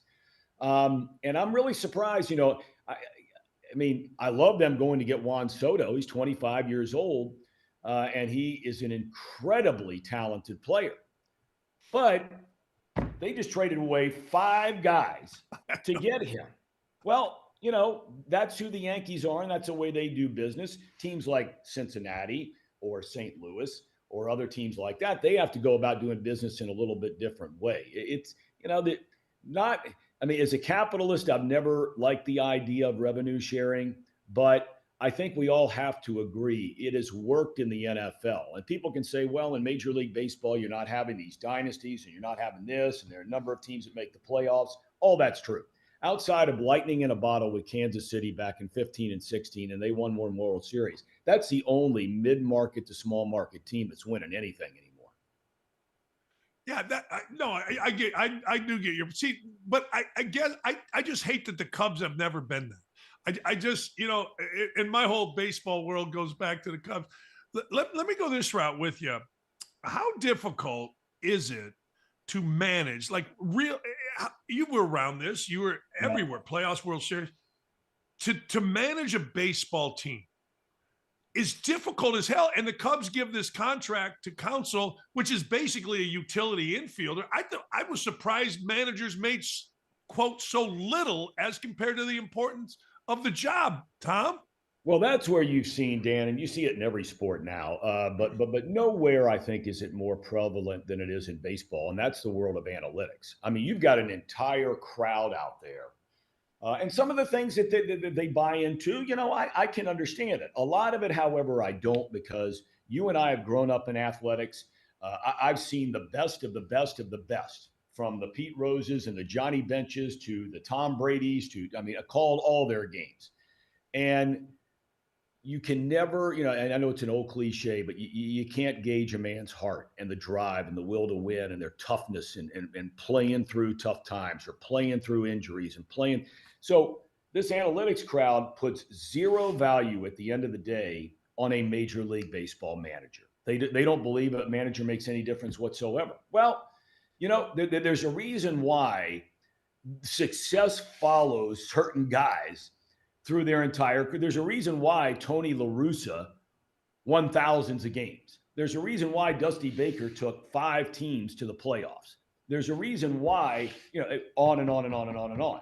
And I'm really surprised, I mean, I love them going to get Juan Soto. He's 25 years old, and he is an incredibly talented player. But they just traded away 5 guys to get him. Well, that's who the Yankees are, and that's the way they do business. Teams like Cincinnati or St. Louis or other teams like that, they have to go about doing business in a little bit different way. It's, as a capitalist, I've never liked the idea of revenue sharing, but I think we all have to agree it has worked in the NFL. And people can say, well, in Major League Baseball, you're not having these dynasties and you're not having this, and there are a number of teams that make the playoffs. All that's true. Outside of lightning in a bottle with Kansas City back in 15 and 16, and they won more World Series. That's the only mid-market to small market team that's winning anything anymore. Yeah, I do get your but I guess I just hate that the Cubs have never been there. I just, and my whole baseball world goes back to the Cubs. Let me go this route with you. How difficult is it to manage, like, you were around this, you were everywhere, playoffs, World Series, to manage a baseball team is difficult as hell. And the Cubs give this contract to Counsell, which is basically a utility infielder. I was surprised managers made, quote, so little as compared to the importance of the job, Thom. Well, that's where you've seen, Dan, and you see it in every sport now, but nowhere, I think, is it more prevalent than it is in baseball, and that's the world of analytics. I mean, you've got an entire crowd out there, and some of the things that they buy into, I can understand it. A lot of it, however, I don't, because you and I have grown up in athletics. I've seen the best of the best of the best, from the Pete Roses and the Johnny Benches to the Tom Brady's I called all their games. And you can never, and I know it's an old cliche, but you can't gauge a man's heart and the drive and the will to win and their toughness and playing through tough times or playing through injuries and playing. So this analytics crowd puts zero value at the end of the day on a Major League Baseball manager. They don't believe a manager makes any difference whatsoever. Well, there's a reason why success follows certain guys through their entire career. There's a reason why Tony La Russa won thousands of games. There's a reason why Dusty Baker took 5 teams to the playoffs. There's a reason why, on and on and on and on and on.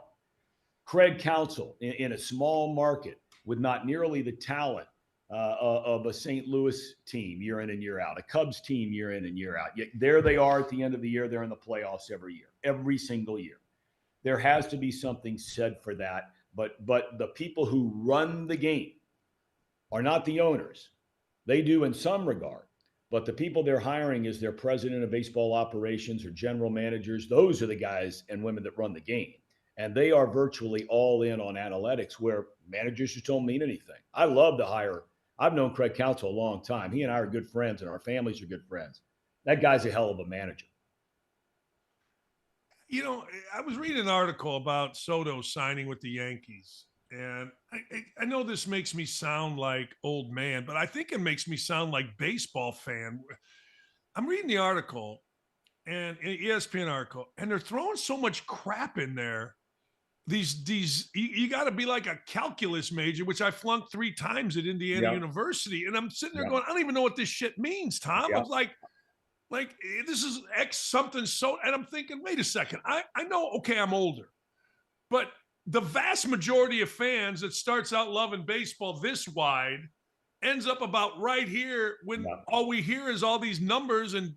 Craig Counsell in a small market with not nearly the talent of a St. Louis team year in and year out, a Cubs team year in and year out. Yet there they are at the end of the year. They're in the playoffs every year, every single year. There has to be something said for that. But the people who run the game are not the owners. They do in some regard. But the people they're hiring as their president of baseball operations or general managers, those are the guys and women that run the game. And they are virtually all in on analytics, where managers just don't mean anything. I love to hire. I've known Craig Counsell a long time. He and I are good friends, and our families are good friends. That guy's a hell of a manager. I was reading an article about Soto signing with the Yankees, and I know this makes me sound like old man, but I think it makes me sound like baseball fan. I'm reading the article, and an ESPN article, and they're throwing so much crap in there. You got to be like a calculus major, which I flunked 3 times at Indiana University, and I'm sitting there going, I don't even know what this shit means, Thom. I was like this is X something so, and I'm thinking, wait a second, I know, okay, I'm older, but the vast majority of fans that starts out loving baseball this wide ends up about right here when all we hear is all these numbers and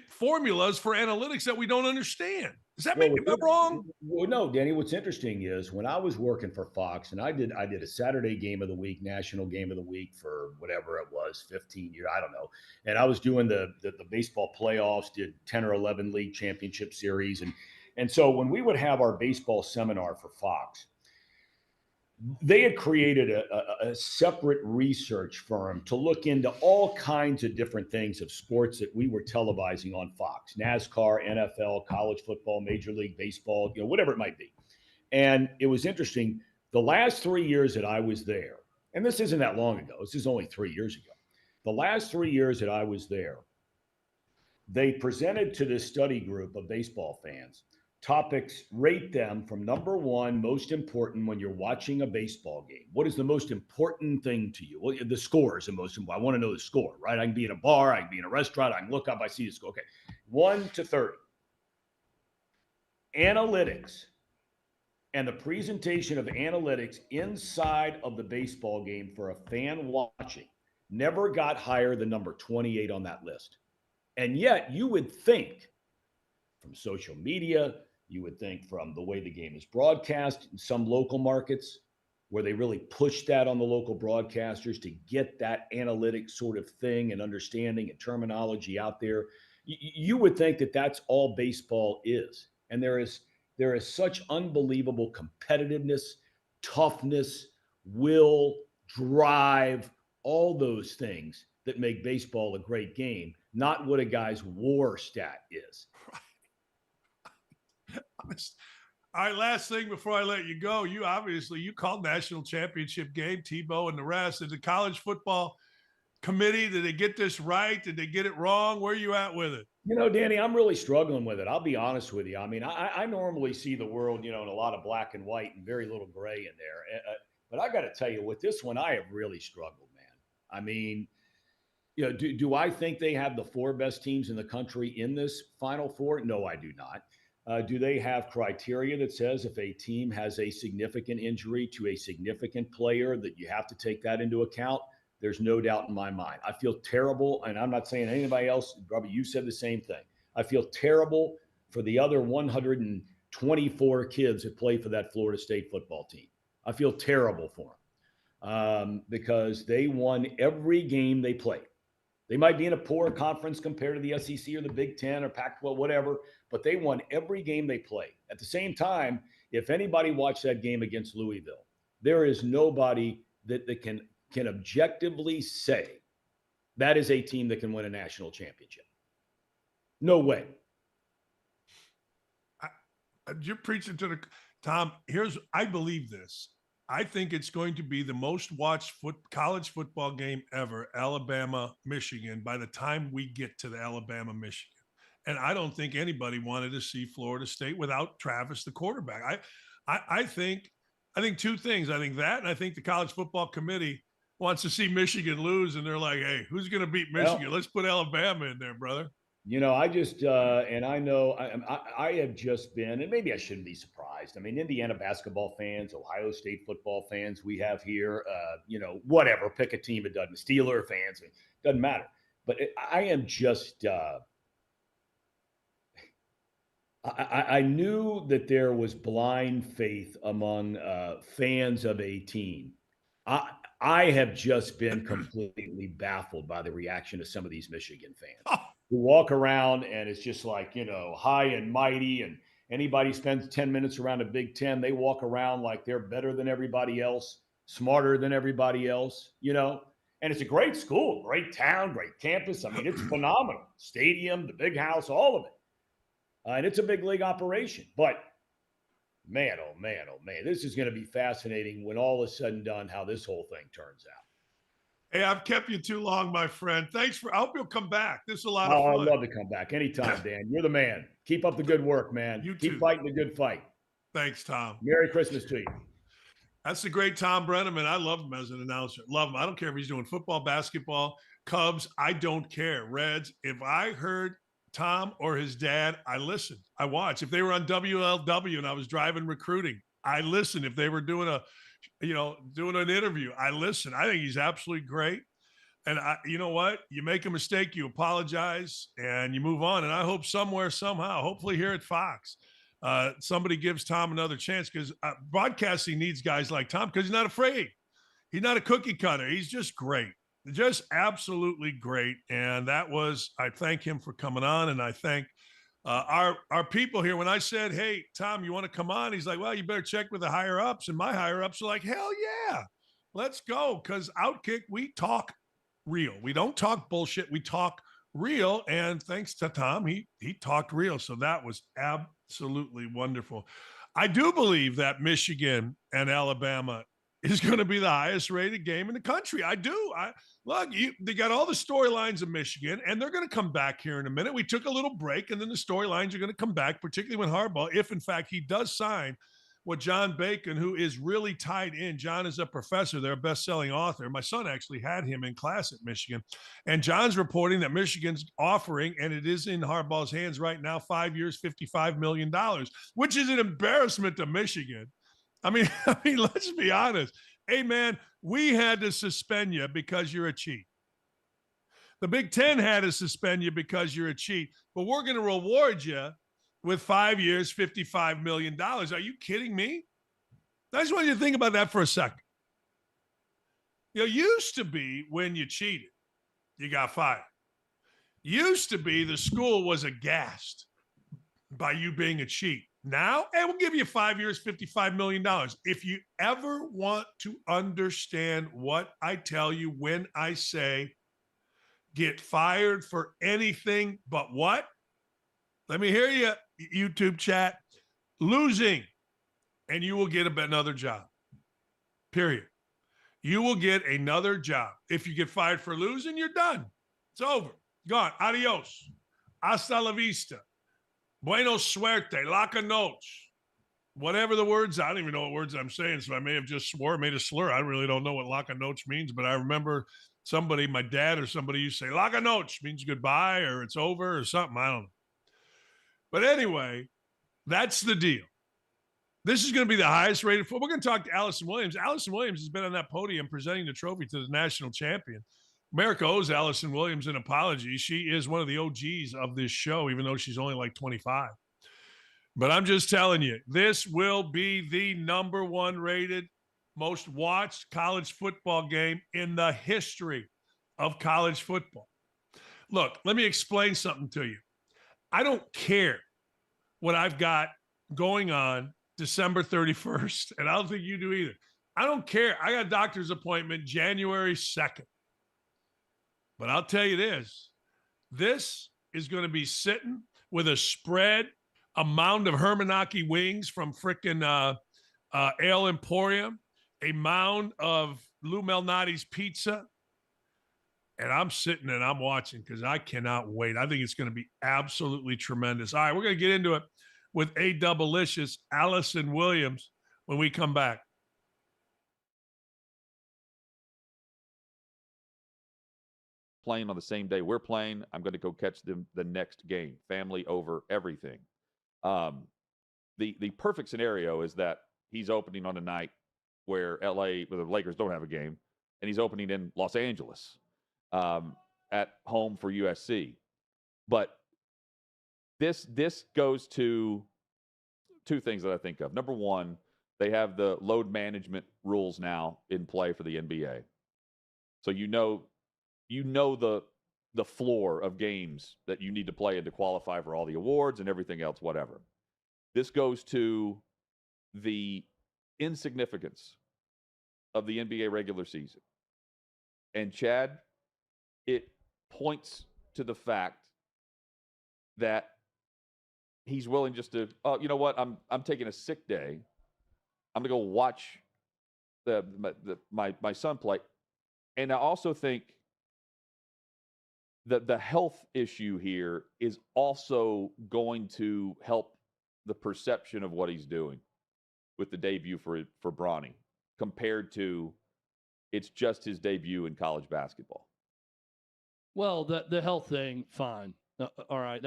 formulas for analytics that we don't understand. Does that make me wrong? Well, no, Danny, what's interesting is when I was working for Fox, and I did a Saturday game of the week, national game of the week for whatever it was, 15 years, I don't know. And I was doing the baseball playoffs, did 10 or 11 league championship series. And so when we would have our baseball seminar for Fox, they had created a separate research firm to look into all kinds of different things of sports that we were televising on Fox, NASCAR, NFL, college football, Major League Baseball, whatever it might be. And it was interesting. The last 3 years that I was there, and this isn't that long ago, this is only 3 years ago. The last 3 years that I was there, they presented to this study group of baseball fans topics, rate them from number one, most important when you're watching a baseball game. What is the most important thing to you? Well, the score is the most important. I want to know the score, right? I can be in a bar, I can be in a restaurant, I can look up, I see the score. Okay, 1 to 30. Analytics and the presentation of analytics inside of the baseball game for a fan watching never got higher than number 28 on that list. And yet you would think from social media, you would think from the way the game is broadcast in some local markets where they really push that on the local broadcasters to get that analytic sort of thing and understanding and terminology out there. You would think that that's all baseball is. And there is such unbelievable competitiveness, toughness, will, drive, all those things that make baseball a great game, not what a guy's WAR stat is. All right, last thing before I let you go. You called national championship game, Tebow and the rest. Did the college football committee, did they get this right? Did they get it wrong? Where are you at with it? You know, Danny, I'm really struggling with it. I'll be honest with you. I mean, I normally see the world, in a lot of black and white and very little gray in there. But I got to tell you, with this one, I have really struggled, man. I mean, do I think they have the 4 best teams in the country in this Final Four? No, I do not. Do they have criteria that says if a team has a significant injury to a significant player that you have to take that into account? There's no doubt in my mind. I feel terrible, and I'm not saying anybody else, Robbie, you said the same thing. I feel terrible for the other 124 kids that play for that Florida State football team. I feel terrible for them because they won every game they played. They might be in a poor conference compared to the SEC or the Big Ten or Pac-12, whatever, but they won every game they played. At the same time, if anybody watched that game against Louisville, there is nobody that can objectively say that is a team that can win a national championship. No way. You're preaching to the Tom. I believe this. I think it's going to be the most watched college football game ever, Alabama, Michigan, by the time we get to the Alabama, Michigan. And I don't think anybody wanted to see Florida State without Travis, the quarterback. I think 2 things. I think that, and I think the college football committee wants to see Michigan lose, and they're like, hey, who's going to beat Michigan? Well, let's put Alabama in there, brother. I just, and I know I have just been, and maybe I shouldn't be surprised. I mean, Indiana basketball fans, Ohio State football fans we have here, whatever, pick a team, it doesn't. Steeler fans, it doesn't matter. But I am just, I knew that there was blind faith among fans of a team. I have just been completely baffled by the reaction of some of these Michigan fans who walk around and it's just like, high and mighty, and anybody spends 10 minutes around a Big Ten, they walk around like they're better than everybody else, smarter than everybody else, and it's a great school, great town, great campus. I mean, it's phenomenal. Stadium, the big house, all of it. And it's a big league operation, but man, oh man, this is going to be fascinating when all is said and done, how this whole thing turns out. Hey, I've kept you too long, my friend. I hope you'll come back. This is a lot of fun. I'd love to come back anytime, Dan. You're the man. Keep up the good work, man. You Keep too. Fighting the good fight. Thanks, Tom. Merry Christmas to you. That's the great Thom Brennaman. I love him as an announcer. Love him. I don't care if he's doing football, basketball, Cubs. I don't care. Reds. If I heard Tom or his dad, I listened. I watched. If they were on WLW and I was driving recruiting, I listened. If they were doing doing an interview, I listened. I think he's absolutely great. And you know what? You make a mistake, you apologize, and you move on. And I hope somewhere, somehow, hopefully here at Fox, somebody gives Tom another chance, because broadcasting needs guys like Tom, because he's not afraid. He's not a cookie cutter. He's just great. Just absolutely great. And I thank him for coming on. And I thank our people here. When I said, hey, Tom, you want to come on? He's like, well, you better check with the higher ups. And my higher ups are like, hell yeah, let's go. Because Outkick, we talk real. We don't talk bullshit. We talk real. And thanks to Tom, he talked real. So that was absolutely wonderful. I do believe that Michigan and Alabama is going to be the highest rated game in the country. I do. They got all the storylines of Michigan, and they're going to come back here in a minute. We took a little break, and then the storylines are going to come back, particularly when Harbaugh, if in fact he does sign what John Bacon, who is really tied in. John is a professor, they're a best-selling author. My son actually had him in class at Michigan. And John's reporting that Michigan's offering, and it is in Harbaugh's hands right now, 5 years, $55 million, which is an embarrassment to Michigan. I mean, let's be honest. Hey, man, we had to suspend you because you're a cheat. The Big Ten had to suspend you because you're a cheat, but we're going to reward you with 5 years, $55 million. Are you kidding me? I just want you to think about that for a second. Used to be when you cheated, you got fired. Used to be the school was aghast by you being a cheat. Now, hey, we'll give you 5 years, $55 million. If you ever want to understand what I tell you when I say get fired for anything but what? Let me hear you, YouTube chat. Losing, and you will get another job. Period. You will get another job. If you get fired for losing, you're done. It's over. Gone. Adios. Hasta la vista. Buenos suerte. La noche. Whatever the words, I don't even know what words I'm saying, so I may have just made a slur. I really don't know what la noche means, but I remember somebody, my dad or somebody, used to say, la noche means goodbye or it's over or something. I don't know. But anyway, that's the deal. This is going to be the highest rated football. We're going to talk to Allison Williams. Allison Williams has been on that podium presenting the trophy to the national champion. America owes Allison Williams an apology. She is one of the OGs of this show, even though she's only like 25. But I'm just telling you, this will be the number one rated, most watched college football game in the history of college football. Look, let me explain something to you. I don't care what I've got going on December 31st, and I don't think you do either. I don't care. I got a doctor's appointment January 2nd. But I'll tell you this is going to be sitting with a spread, a mound of Hermanaki wings from frickin' Ale Emporium, a mound of Lou Malnati's pizza, and I'm sitting and I'm watching because I cannot wait. I think it's going to be absolutely tremendous. All right, we're going to get into it with a double-licious Allison Williams when we come back. Playing on the same day we're playing, I'm going to go catch them the next game. Family over everything. The perfect scenario is that he's opening on a night where the Lakers don't have a game, and he's opening in Los Angeles at home for USC. But this goes to two things that I think of. Number one, they have the load management rules now in play for the NBA. So you know the floor of games that you need to play and to qualify for all the awards and everything else, whatever. This goes to the insignificance of the NBA regular season. And Chad, it points to the fact that he's willing just to, oh, you know what? I'm taking a sick day. I'm gonna go watch my son play. And I also think that the health issue here is also going to help the perception of what he's doing with the debut for Bronny, compared to it's just his debut in college basketball. Well, the health thing, fine. All right,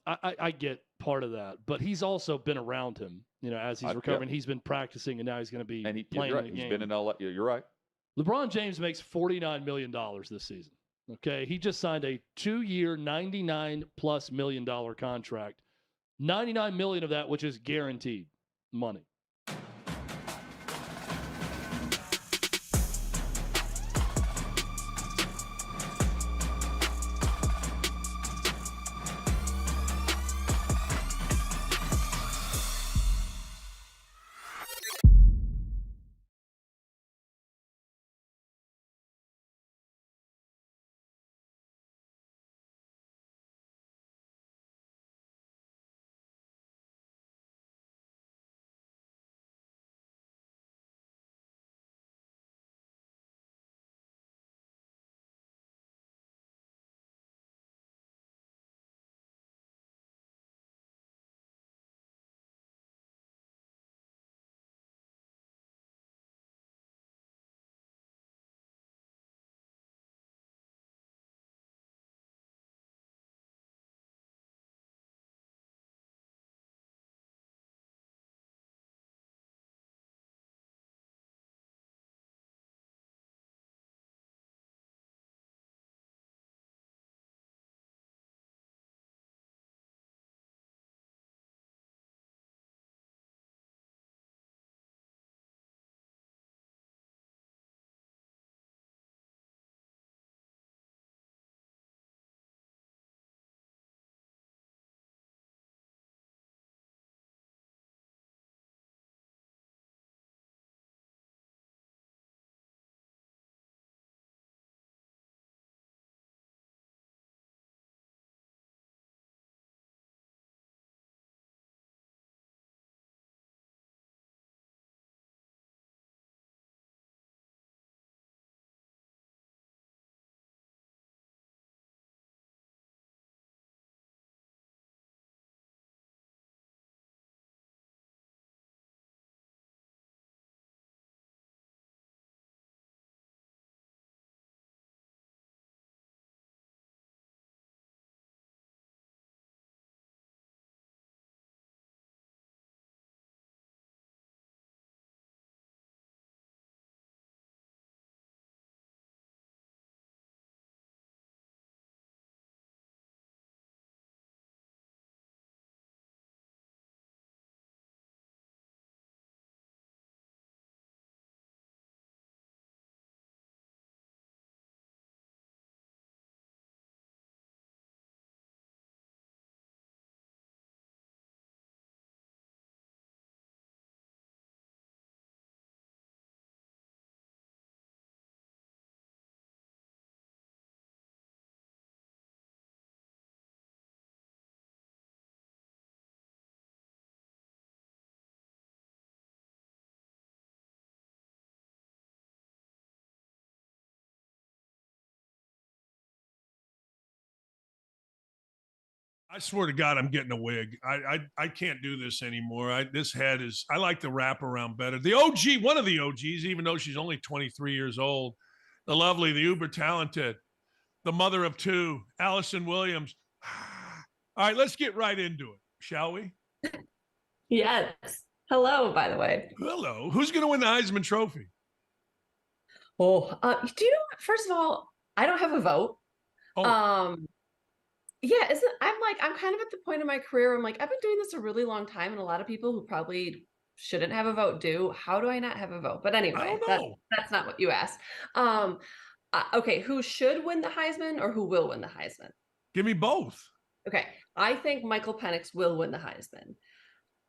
I get part of that, but he's also been around him, as he's recovering. He's been practicing, and now he's going to be playing in the game. He's been in LA. You're right. LeBron James makes $49 million this season. Okay, he just signed a 2-year, $99+ million contract. $99 million of that, which is guaranteed money. I swear to God, I'm getting a wig. I can't do this anymore. This head is, I like the wraparound better. The OG, one of the OGs, even though she's only 23 years old, the lovely, the uber talented, the mother of two, Allison Williams. All right, let's get right into it, shall we? Yes. Hello, by the way. Hello. Who's going to win the Heisman Trophy? Oh, do you know what? First of all, I don't have a vote. Oh. Yeah, I'm kind of at the point in my career where I'm like, I've been doing this a really long time, and a lot of people who probably shouldn't have a vote do. How do I not have a vote? But anyway, that's not what you asked. Okay, who should win the Heisman or who will win the Heisman? Give me both. Okay, I think Michael Penix will win the Heisman.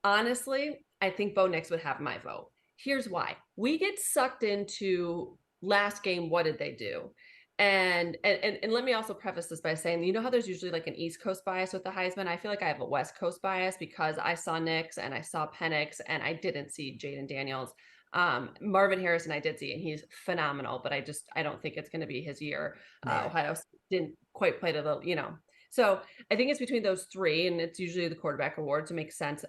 Honestly, I think Bo Nix would have my vote. Here's why. We get sucked into last game, what did they do? And let me also preface this by saying, you know how there's usually like an East Coast bias with the Heisman? I feel like I have a West Coast bias because I saw Nix and I saw Penix and I didn't see Jaden Daniels. Marvin Harrison I did see, and he's phenomenal, but I don't think it's going to be his year. Right. Ohio didn't quite play to the, So I think it's between those three, and it's usually the quarterback award, so it makes sense.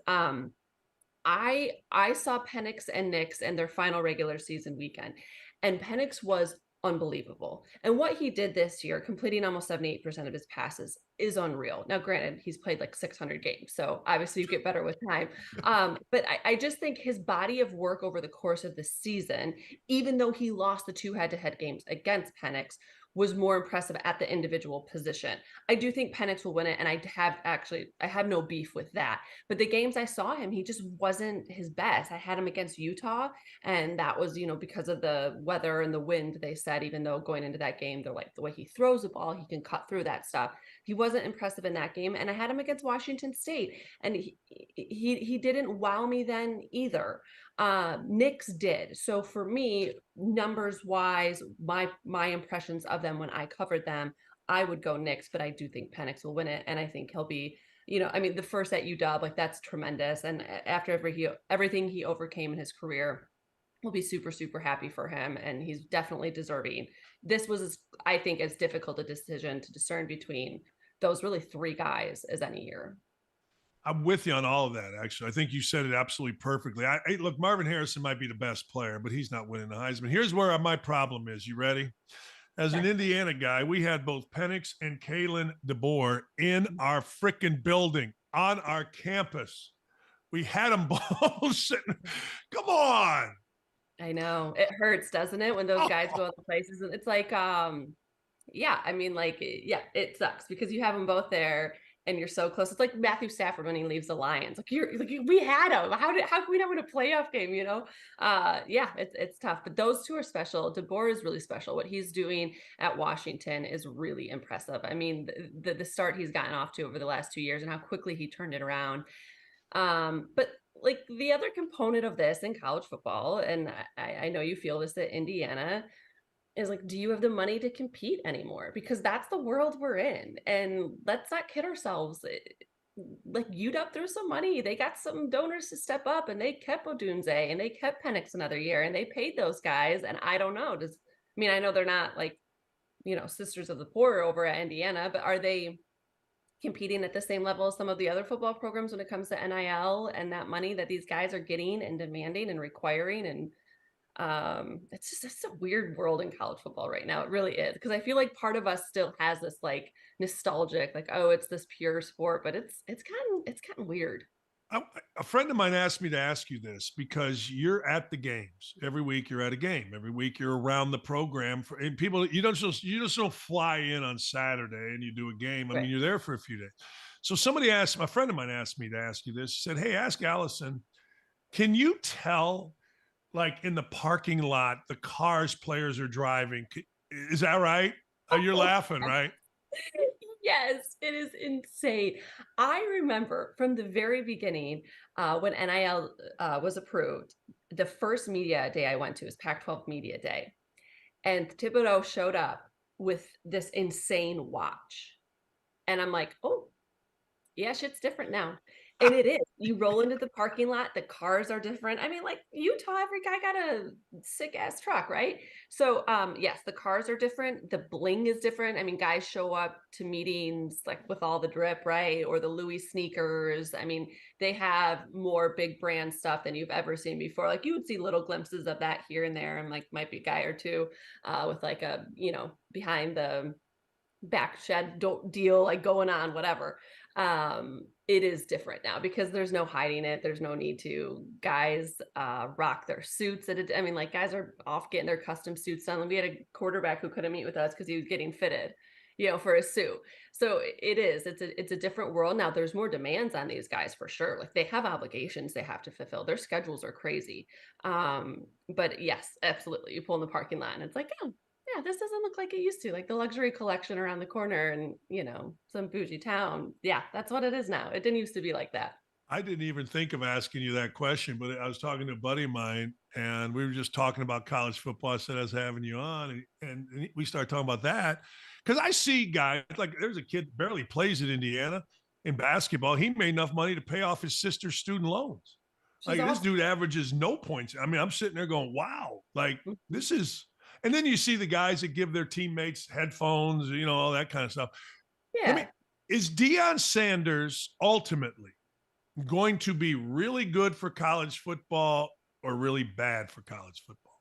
I saw Penix and Nix in their final regular season weekend, and Penix was unbelievable. And what he did this year, completing almost 78% of his passes, is unreal. Now, granted, he's played like 600 games, so obviously you get better with time. But I just think his body of work over the course of the season, even though he lost the 2 head-to-head games against Penix, was more impressive at the individual position. I do think Penix will win it, and I have no beef with that. But the games I saw him, he just wasn't his best. I had him against Utah, and that was, because of the weather and the wind, they said, even though going into that game, they're like, the way he throws the ball, he can cut through that stuff. He wasn't impressive in that game. And I had him against Washington State, and he didn't wow me then either. Nix did. So for me, numbers wise, my impressions of them when I covered them, I would go Nix, but I do think Penix will win it. And I think he'll be, the first at UW, like that's tremendous. And after everything he overcame in his career, we'll be super, super happy for him. And he's definitely deserving. This was, I think, as difficult a decision to discern between those really 3 guys as any year. I'm with you on all of that, actually. I think you said it absolutely perfectly. Look, Marvin Harrison might be the best player, but he's not winning the Heisman. Here's where my problem is. You ready? As an Indiana guy, we had both Penix and Kalen DeBoer in our freaking building on our campus. We had them both sitting. Come on. I know. It hurts, doesn't it, when those guys go other places? And it's like, it sucks because you have them both there. And you're so close. It's like Matthew Stafford when he leaves the Lions. We had him. How can we not win a playoff game? It's tough. But those 2 are special. DeBoer is really special. What he's doing at Washington is really impressive. I mean, the start he's gotten off to over the last 2 years and how quickly he turned it around. But like the other component of this in college football, and I know you feel this at Indiana, is like, do you have the money to compete anymore? Because that's the world we're in. And let's not kid ourselves. Like UW threw some money. They got some donors to step up, and they kept Odunze and they kept Penix another year, and they paid those guys. And I don't know, I know they're not like, sisters of the poor over at Indiana, but are they competing at the same level as some of the other football programs when it comes to NIL and that money that these guys are getting and demanding and requiring? And it's a weird world in college football right now. It really is, because I feel like part of us still has this like nostalgic, like, oh, it's this pure sport, but it's kind of weird. A friend of mine asked me to ask you this because you're at the games every week. You're at a game every week. You're around the program and people. You just don't fly in on Saturday and you do a game. I mean, you're there for a few days. So a friend of mine asked me to ask you this. He said, "Hey, ask Allison, can you tell?" Like in the parking lot, the cars players are driving. Is that right? You're laughing, right? Yes, it is insane. I remember from the very beginning when NIL was approved, the first media day I went to was Pac-12 Media Day. And Thibodeau showed up with this insane watch. And I'm like, oh, Yeah, shit's different now. And it is. You roll into the parking lot, the cars are different. I mean, like Utah, every guy got a sick ass truck, right? So yes, the cars are different. The bling is different. I mean, guys show up to meetings like with all the drip, right? Or the Louis sneakers. I mean, they have more big brand stuff than you've ever seen before. Like you would see little glimpses of that here and there, and like might be a guy or two with like a, behind the back shed deal like going on, whatever. It is different now because there's no hiding it. There's no need to. Guys rock their suits I mean, like guys are off getting their custom suits done. We had a quarterback who couldn't meet with us because he was getting fitted, for a suit. So it's a different world now. There's more demands on these guys for sure. Like they have obligations they have to fulfill. Their schedules are crazy. But yes, absolutely. You pull in the parking lot and it's like, oh, yeah, this doesn't look like it used to. Like the luxury collection around the corner and, some bougie town. Yeah, that's what it is now. It didn't used to be like that. I didn't even think of asking you that question, but I was talking to a buddy of mine and we were just talking about college football. I said I was having you on and we started talking about that because I see guys like there's a kid barely plays at Indiana in basketball. He made enough money to pay off his sister's student loans. She's This awesome. dude averages no points. I mean, I'm sitting there going, wow, like this is, and then you see the guys that give their teammates headphones, all that kind of stuff. Yeah. Is Deion Sanders ultimately going to be really good for college football or really bad for college football?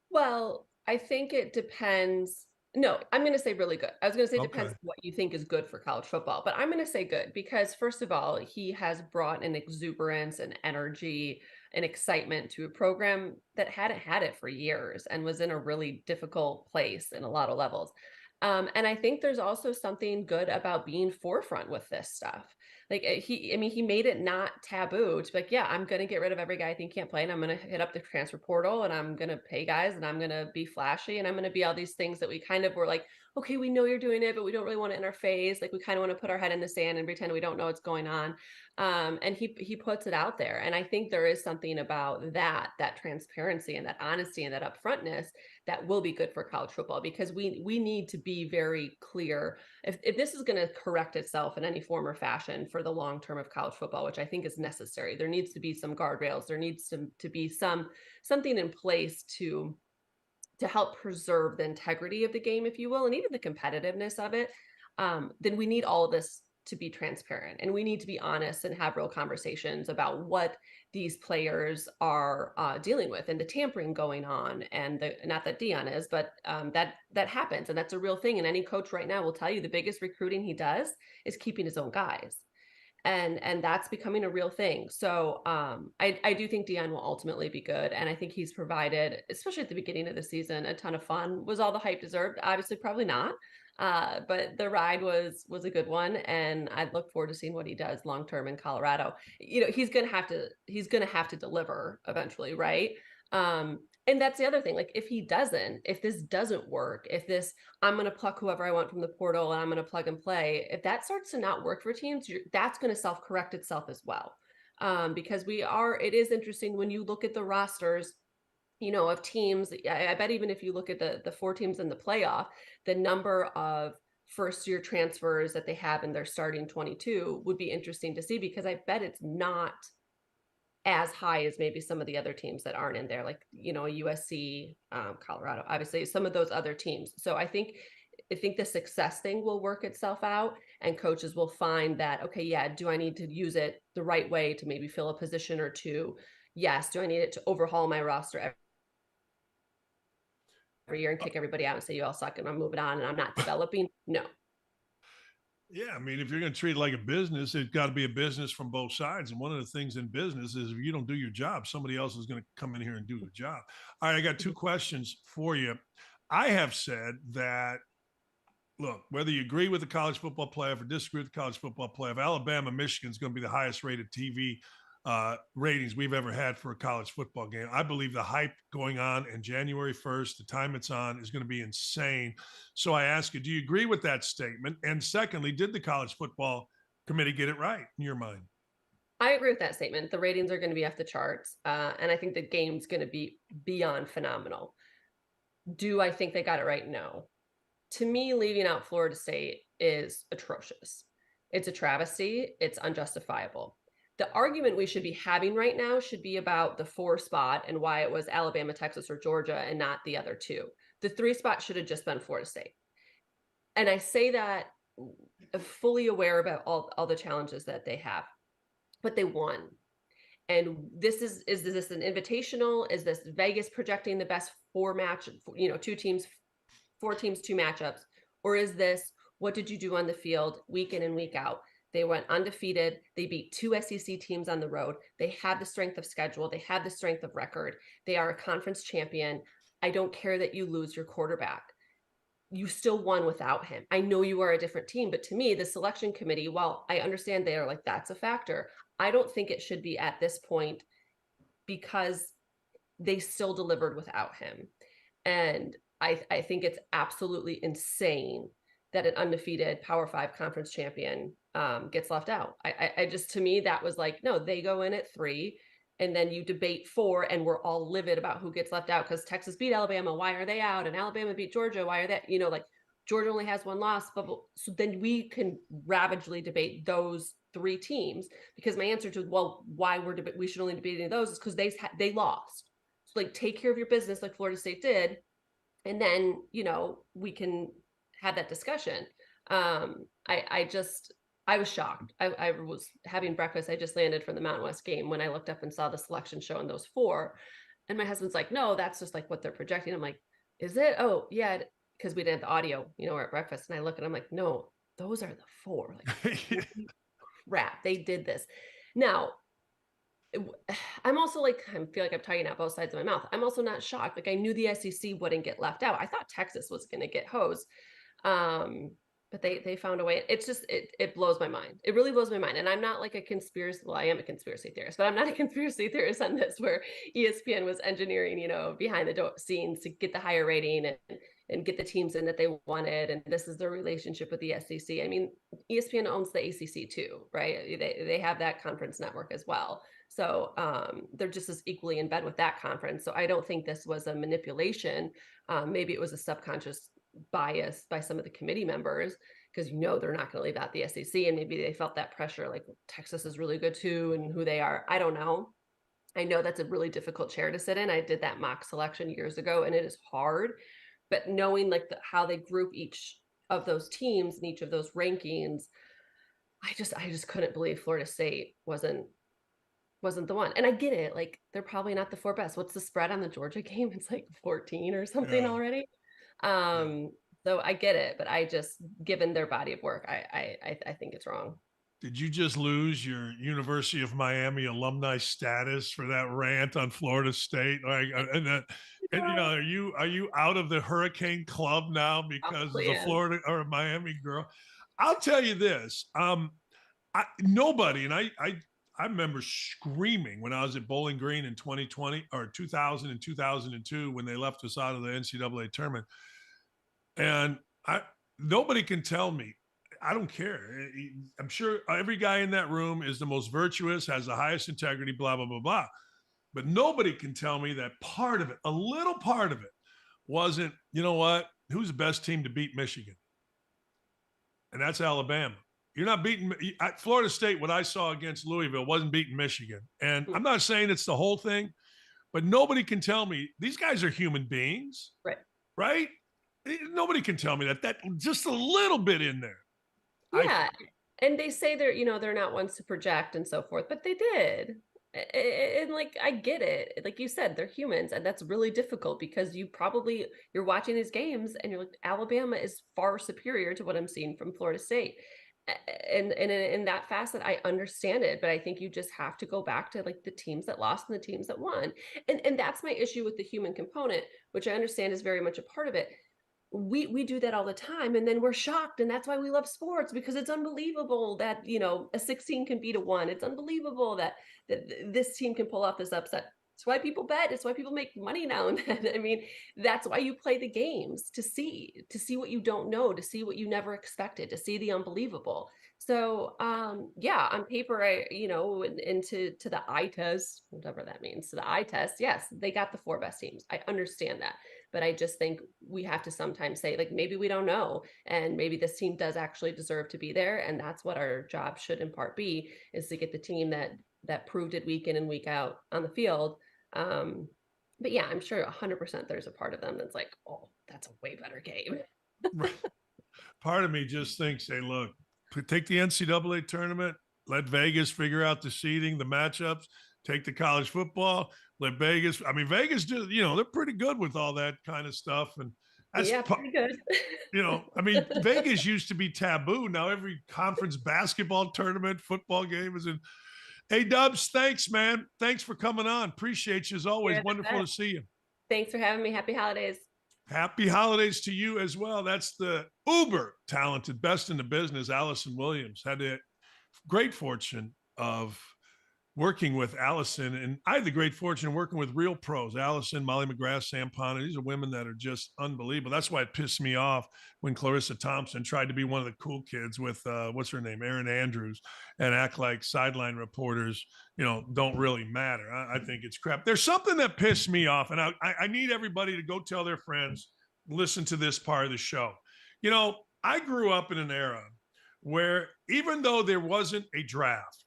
Well, I think it depends. No, I'm going to say really good. I was going to say it depends Okay. what you think is good for college football, but I'm going to say good because first of all, he has brought an exuberance and energy and excitement to a program that hadn't had it for years and was in a really difficult place in a lot of levels. And I think there's also something good about being forefront with this stuff. Like he made it not taboo to be like, yeah, I'm going to get rid of every guy I think can't play. And I'm going to hit up the transfer portal and I'm going to pay guys and I'm going to be flashy and I'm going to be all these things that we kind of were like, okay, we know you're doing it, but we don't really want it in our face. Like we kind of want to put our head in the sand and pretend we don't know what's going on. And he puts it out there. And I think there is something about that transparency and that honesty and that upfrontness that will be good for college football because we need to be very clear if this is going to correct itself in any form or fashion for the long term of college football, which I think is necessary. There needs to be some guardrails. There needs to be something in place to help preserve the integrity of the game, if you will, and even the competitiveness of it. Then we need all of this to be transparent and we need to be honest and have real conversations about what these players are dealing with and the tampering going on and not that Deion is, but that happens. And that's a real thing. And any coach right now will tell you the biggest recruiting he does is keeping his own guys. And that's becoming a real thing. So I do think Deion will ultimately be good. And I think he's provided, especially at the beginning of the season, a ton of fun. Was all the hype deserved? Obviously, probably not. But the ride was a good one. And I look forward to seeing what he does long term in Colorado. He's gonna have to deliver eventually, right? And that's the other thing. Like if this doesn't work, I'm going to pluck whoever I want from the portal and I'm going to plug and play. If that starts to not work for teams, that's going to self-correct itself as well. Because it is interesting when you look at the rosters, of teams. I bet even if you look at the four teams in the playoff, the number of first year transfers that they have in their starting 22 would be interesting to see because I bet it's not as high as maybe some of the other teams that aren't in there, like, USC, Colorado, obviously some of those other teams. So I think the success thing will work itself out and coaches will find that, okay, yeah, do I need to use it the right way to maybe fill a position or two? Yes. Do I need it to overhaul my roster every year and kick everybody out and say you all suck and I'm moving on and I'm not developing? No. Yeah, I mean, if you're going to treat it like a business, it's got to be a business from both sides. And one of the things in business is if you don't do your job, somebody else is going to come in here and do the job. All right, I got two questions for you. I have said that, look, whether you agree with the college football playoff or disagree with the college football playoff, Alabama, Michigan is going to be the highest rated TV ratings we've ever had for a college football game. I believe the hype going on in January 1st, the time it's on, is going to be insane. So I ask you, do you agree with that statement? And secondly, did the college football committee get it right in your mind? I agree with that statement. The ratings are going to be off the charts. And I think the game's going to be beyond phenomenal. Do I think they got it right? No. To me, leaving out Florida State is atrocious. It's a travesty. It's unjustifiable. The argument we should be having right now should be about the 4 spot and why it was Alabama, Texas, or Georgia and not the other 2. The 3 spot should have just been Florida State. And I say that fully aware about all the challenges that they have, but they won. And this is this an invitational? Is this Vegas projecting the best 4 teams, 4 teams, 2 matchups? Or is this, what did you do on the field week in and week out? They went undefeated. They beat 2 SEC teams on the road. They had the strength of schedule. They had the strength of record. They are a conference champion. I don't care that you lose your quarterback. You still won without him. I know you are a different team, but to me, the selection committee, while I understand they are like, that's a factor, I don't think it should be at this point because they still delivered without him. And I think it's absolutely insane that an undefeated Power 5 conference champion gets left out. I just, to me, that was like, no, they go in at 3 and then you debate 4 and we're all livid about who gets left out because Texas beat Alabama. Why are they out? And Alabama beat Georgia. Why are they, like Georgia only has 1 loss, but so then we can ravagely debate those 3 teams because my answer to, well, why we should only debate those is because they lost. So like, take care of your business like Florida State did. And then, we can have that discussion. I was shocked. I was having breakfast. I just landed from the Mountain West game when I looked up and saw the selection showing those 4. And my husband's like, no, that's just like what they're projecting. I'm like, is it? Oh, yeah. Because we didn't have the audio, we're at breakfast. And I look and I'm like, no, those are the 4. Like, crap, they did this. Now, I'm also like, I feel like I'm talking out both sides of my mouth. I'm also not shocked. Like I knew the SEC wouldn't get left out. I thought Texas was going to get hosed. But they found a way. It's just, it blows my mind. It really blows my mind. And I'm not like a conspiracy. Well, I am a conspiracy theorist, but I'm not a conspiracy theorist on this where ESPN was engineering, behind the scenes to get the higher rating and get the teams in that they wanted. And this is their relationship with the SEC. I mean, ESPN owns the ACC too, right? They have that conference network as well. So they're just as equally in bed with that conference. So I don't think this was a manipulation. Maybe it was a subconscious bias by some of the committee members because they're not going to leave out the SEC, and maybe they felt that pressure like Texas is really good too and who they are. I don't know. I know that's a really difficult chair to sit in. I did that mock selection years ago and it is hard, but knowing like how they group each of those teams and each of those rankings, I just couldn't believe Florida State wasn't the one. And I get it. Like they're probably not the 4 best. What's the spread on the Georgia game? It's like 14 or something already. So I get it, but I just, given their body of work, I think it's wrong. Did you just lose your University of Miami alumni status for that rant on Florida State? Like, are you out of the Hurricane Club now because of the Florida or Miami girl? I'll tell you this. Nobody, and I remember screaming when I was at Bowling Green in 2020 or 2000 and 2002 when they left us out of the NCAA tournament. And nobody can tell me. I don't care. I'm sure every guy in that room is the most virtuous, has the highest integrity, blah, blah, blah, blah. But nobody can tell me that part of it, a little part of it, wasn't, who's the best team to beat Michigan? And that's Alabama. You're not beating Florida State. What I saw against Louisville wasn't beating Michigan. And I'm not saying it's the whole thing, but nobody can tell me these guys are human beings. Right? Nobody can tell me that just a little bit in there. Yeah. And they say they're not ones to project and so forth, but they did. And like, I get it. Like you said, they're humans. And that's really difficult because you're watching these games and you're like, Alabama is far superior to what I'm seeing from Florida State. And in that facet, I understand it, but I think you just have to go back to like the teams that lost and the teams that won. And that's my issue with the human component, which I understand is very much a part of it. We do that all the time, and then we're shocked, and that's why we love sports, because it's unbelievable that a 16 can beat a 1. It's unbelievable that this team can pull off this upset. It's why people bet. It's why people make money now and then. I mean, that's why you play the games, to see what you don't know, to see what you never expected, to see the unbelievable. So, yeah, on paper, into to the eye test, whatever that means, to the eye test, yes, they got the 4 best teams. I understand that, but I just think we have to sometimes say, like, maybe we don't know, and maybe this team does actually deserve to be there, and that's what our job should in part be, is to get the team that proved it week in and week out on the field. But yeah, I'm sure 100% there's a part of them that's like, oh, that's a way better game. Right. Part of me just thinks, hey, look, take the NCAA tournament, let Vegas figure out the seeding, the matchups, take the college football, let Vegas. I mean, Vegas, they're pretty good with all that kind of stuff. And that's, pretty good. I mean, Vegas used to be taboo. Now every conference basketball tournament, football game is in. Hey, Dubs, thanks, man. Thanks for coming on. Appreciate you as always. Wonderful to see you. Thanks for having me. Happy holidays. Happy holidays to you as well. That's the uber talented, best in the business, Allison Williams. Had the great fortune of working with Allison, and I had the great fortune of working with real pros, Allison, Molly McGrath, Sam Ponna. These are women that are just unbelievable. That's why it pissed me off when Clarissa Thompson tried to be one of the cool kids with, what's her name, Erin Andrews, and act like sideline reporters, don't really matter. I think it's crap. There's something that pissed me off, and I need everybody to go tell their friends, listen to this part of the show. I grew up in an era where even though there wasn't a draft,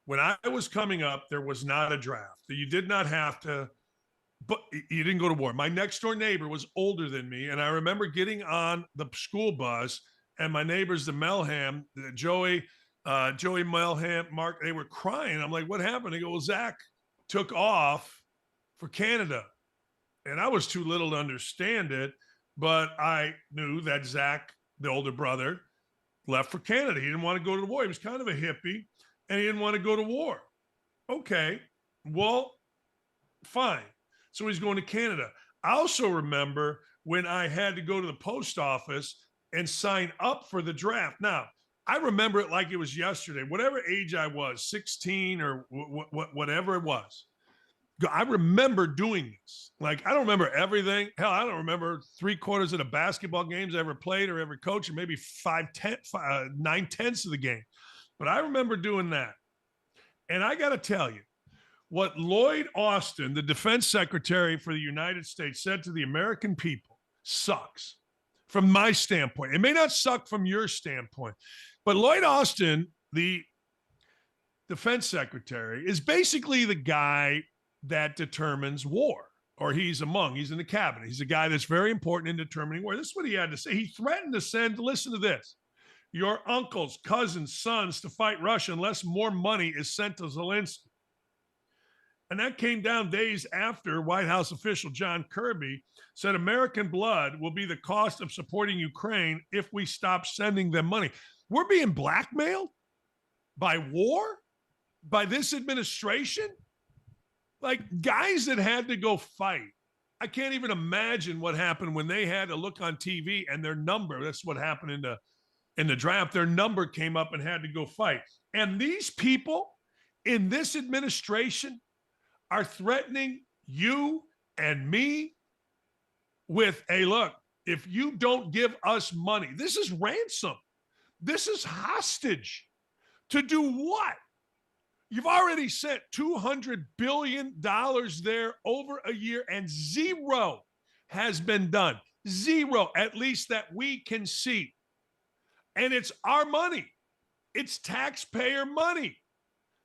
when I was coming up, there was not a draft. You did not have to, but you didn't go to war. My next door neighbor was older than me. And I remember getting on the school bus, and my neighbors, the Melham, Joey Melham, Mark, they were crying. I'm like, what happened? They go, well, Zach took off for Canada. And I was too little to understand it, but I knew that Zach, the older brother, left for Canada. He didn't want to go to the war. He was kind of a hippie, and he didn't want to go to war. Okay, well, fine. So he's going to Canada. I also remember when I had to go to the post office and sign up for the draft. Now, I remember it like it was yesterday. Whatever age I was, 16 or whatever it was, I remember doing this. Like, I don't remember everything. Hell, I don't remember 3/4 of the basketball games I ever played or ever coached, or maybe 9/10 of the game. But I remember doing that. And I got to tell you, what Lloyd Austin, the defense secretary for the United States, said to the American people sucks from my standpoint. It may not suck from your standpoint, but Lloyd Austin, the defense secretary, is basically the guy that determines war, or he's in the cabinet. He's a guy that's very important in determining war. This is what he had to say. He threatened to send, listen to this, your uncles, cousins, sons to fight Russia unless more money is sent to Zelensky. And that came down days after White House official John Kirby said American blood will be the cost of supporting Ukraine if we stop sending them money. We're being blackmailed by war, by this administration. Like, guys that had to go fight. I can't even imagine what happened when they had to look on TV and their number, that's what happened in the draft, their number came up and had to go fight. And these people in this administration are threatening you and me with, hey, look, if you don't give us money, this is ransom. This is hostage. To do what? You've already sent $200 billion there over a year, and zero has been done. Zero, at least that we can see. And it's our money. It's taxpayer money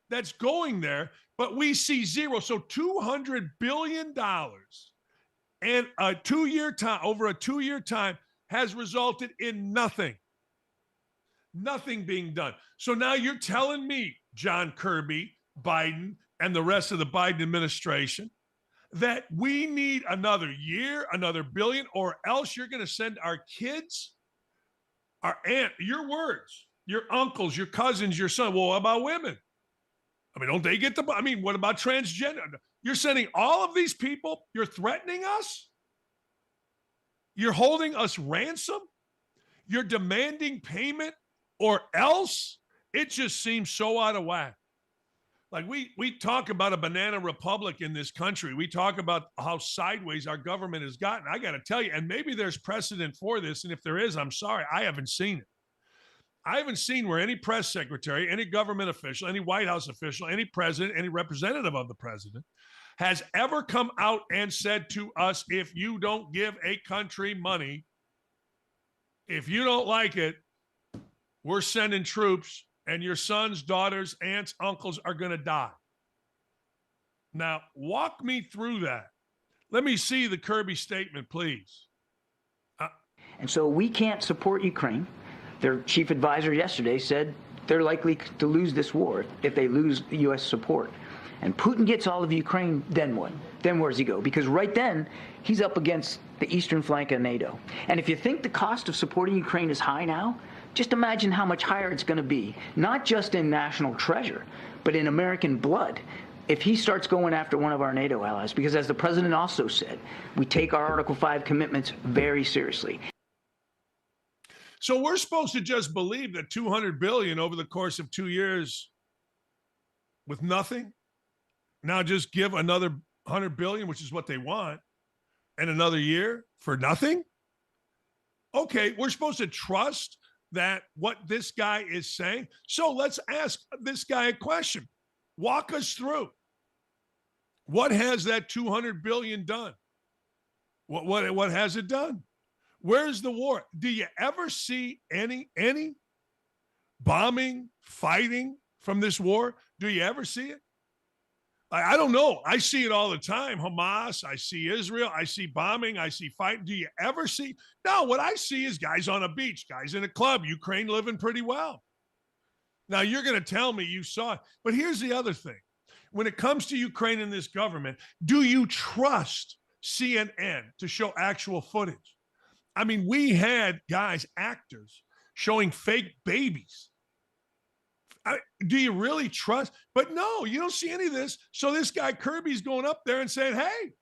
that's going there, but we see zero. So $200 billion and over a 2-year time has resulted in nothing. Nothing being done. So now you're telling me, John Kirby, Biden, and the rest of the Biden administration, that we need another year, another billion, or else you're going to send our kids, our aunt, your words, your uncles, your cousins, your son. Well, what about women? I mean, don't they get what about transgender? You're sending all of these people, you're threatening us? You're holding us ransom? You're demanding payment, or else? It just seems so out of whack. Like, we talk about a banana republic in this country. We talk about how sideways our government has gotten. I got to tell you, and maybe there's precedent for this, and if there is, I'm sorry, I haven't seen it. I haven't seen where any press secretary, any government official, any White House official, any president, any representative of the president has ever come out and said to us, if you don't give a country money, if you don't like it, we're sending troops and your sons, daughters, aunts, uncles are going to die. Now, walk me through that. Let me see the Kirby statement, please. And so we can't support Ukraine. Their chief advisor yesterday said they're likely to lose this war if they lose the U.S. support. And Putin gets all of Ukraine, then what? Then where does he go? Because right then, he's up against the eastern flank of NATO. And if you think the cost of supporting Ukraine is high now, just imagine how much higher it's going to be, not just in national treasure, but in American blood, if he starts going after one of our NATO allies. Because as the president also said, we take our Article 5 commitments very seriously. So we're supposed to just believe that $200 billion over the course of 2 years with nothing? Now just give another $100 billion, which is what they want, and another year for nothing? Okay, we're supposed to trust that what this guy is saying. So let's ask this guy a question. Walk us through. What has that $200 billion done? What has it done? Where's the war? Do you ever see any bombing, fighting from this war? Do you ever see it? I don't know. I see it all the time. Hamas, I see Israel, I see bombing, I see fighting. Do you ever see? No, what I see is guys on a beach, guys in a club, Ukraine living pretty well. Now, you're going to tell me you saw it. But here's the other thing. When it comes to Ukraine and this government, do you trust CNN to show actual footage? I mean, we had guys, actors, showing fake babies. Do you really trust? But no, you don't see any of this. So this guy Kirby's going up there and saying, hey,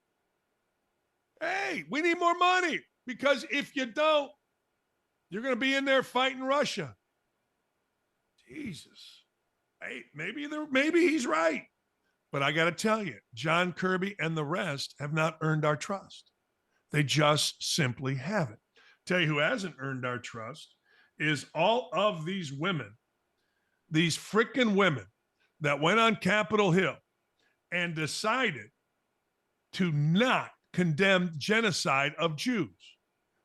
we need more money, because if you don't, you're going to be in there fighting Russia. Jesus. Hey, maybe he's right. But I got to tell you, John Kirby and the rest have not earned our trust. They just simply haven't. Tell you who hasn't earned our trust is all of these women, these freaking women that went on Capitol Hill and decided to not condemn genocide of Jews.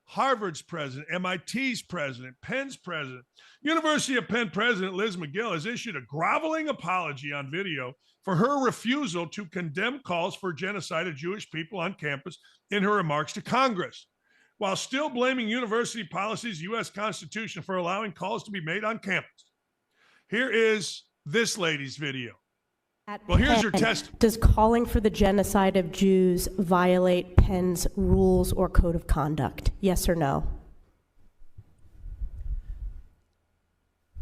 Harvard's president, MIT's president, Penn's president, University of Penn president Liz McGill has issued a groveling apology on video for her refusal to condemn calls for genocide of Jewish people on campus in her remarks to Congress, while still blaming university policies, U.S. Constitution for allowing calls to be made on campus. Here is this lady's video. Well, here's her test. Does calling for the genocide of Jews violate Penn's rules or code of conduct? Yes or no?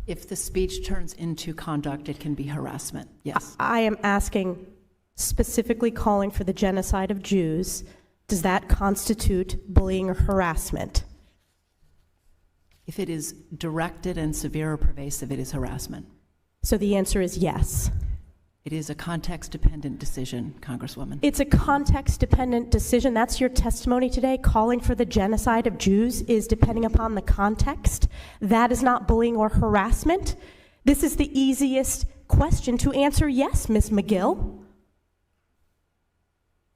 If the speech turns into conduct, it can be harassment. Yes. I am asking specifically calling for the genocide of Jews. Does that constitute bullying or harassment? If it is directed and severe or pervasive, it is harassment. So the answer is yes. It is a context-dependent decision, Congresswoman. It's a context-dependent decision. That's your testimony today. Calling for the genocide of Jews is depending upon the context. That is not bullying or harassment. This is the easiest question to answer yes, Ms. McGill.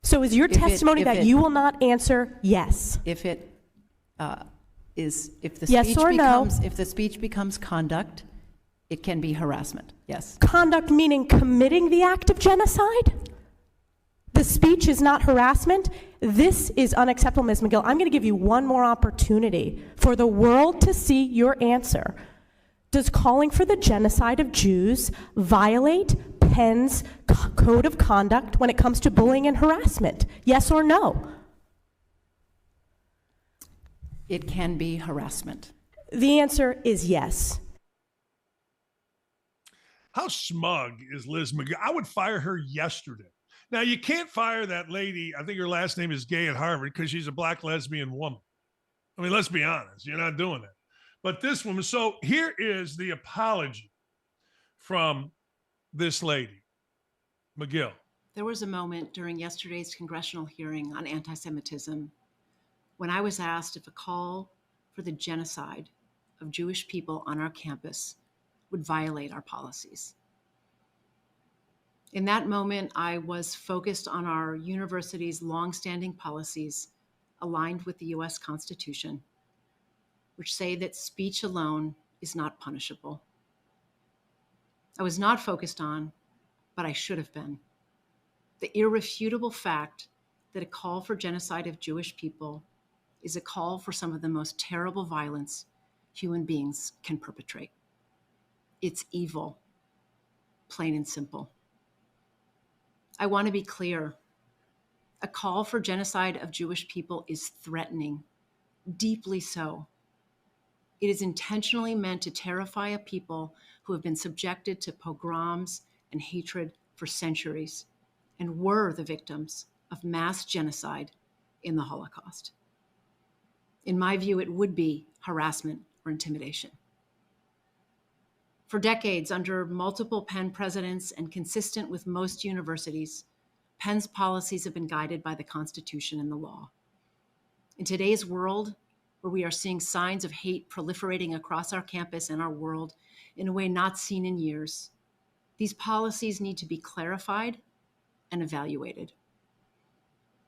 So is your testimony that you will not answer yes? If it if the yes speech or becomes no? If the speech becomes conduct, it can be harassment. Yes. Conduct meaning committing the act of genocide? The speech is not harassment? This is unacceptable, Ms. McGill. I'm going to give you one more opportunity for the world to see your answer. Does calling for the genocide of Jews violate Penn's code of conduct when it comes to bullying and harassment? Yes or no? It can be harassment. The answer is yes. How smug is Liz McGill? I would fire her yesterday. Now, you can't fire that lady, I think her last name is Gay at Harvard, because she's a black lesbian woman. I mean, let's be honest. You're not doing that. But this woman, so here is the apology from this lady, McGill. There was a moment during yesterday's congressional hearing on anti-Semitism when I was asked if a call for the genocide of Jewish people on our campus would violate our policies. In that moment, I was focused on our university's longstanding policies aligned with the U.S. Constitution, which say that speech alone is not punishable. I was not focused on, but I should have been, the irrefutable fact that a call for genocide of Jewish people is a call for some of the most terrible violence human beings can perpetrate. It's evil, plain and simple. I want to be clear. A call for genocide of Jewish people is threatening, deeply so. It is intentionally meant to terrify a people who have been subjected to pogroms and hatred for centuries and were the victims of mass genocide in the Holocaust. In my view, it would be harassment or intimidation. For decades, under multiple Penn presidents and consistent with most universities, Penn's policies have been guided by the Constitution and the law. In today's world, where we are seeing signs of hate proliferating across our campus and our world in a way not seen in years, these policies need to be clarified and evaluated.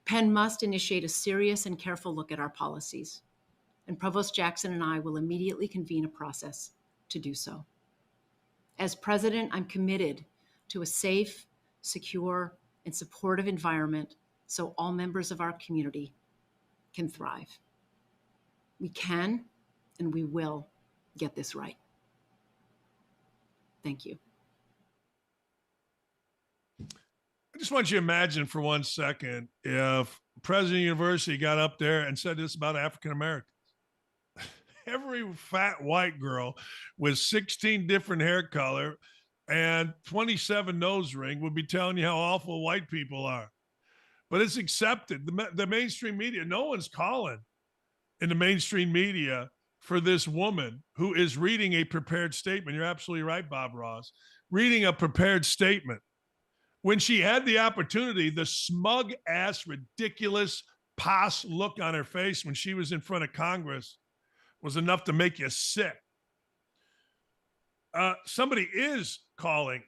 Penn must initiate a serious and careful look at our policies, and Provost Jackson and I will immediately convene a process to do so. As president, I'm committed to a safe, secure, and supportive environment so all members of our community can thrive. We can and we will get this right. Thank you. I just want you to imagine for 1 second if President of the University got up there and said this about African Americans. Every fat white girl with 16 different hair color and 27 nose ring would be telling you how awful white people are. But it's accepted. The mainstream media, no one's calling in the mainstream media for this woman who is reading a prepared statement. You're absolutely right, Bob Ross. Reading a prepared statement. When she had the opportunity, the smug ass, ridiculous pos look on her face when she was in front of Congress was enough to make you sick. Somebody is calling.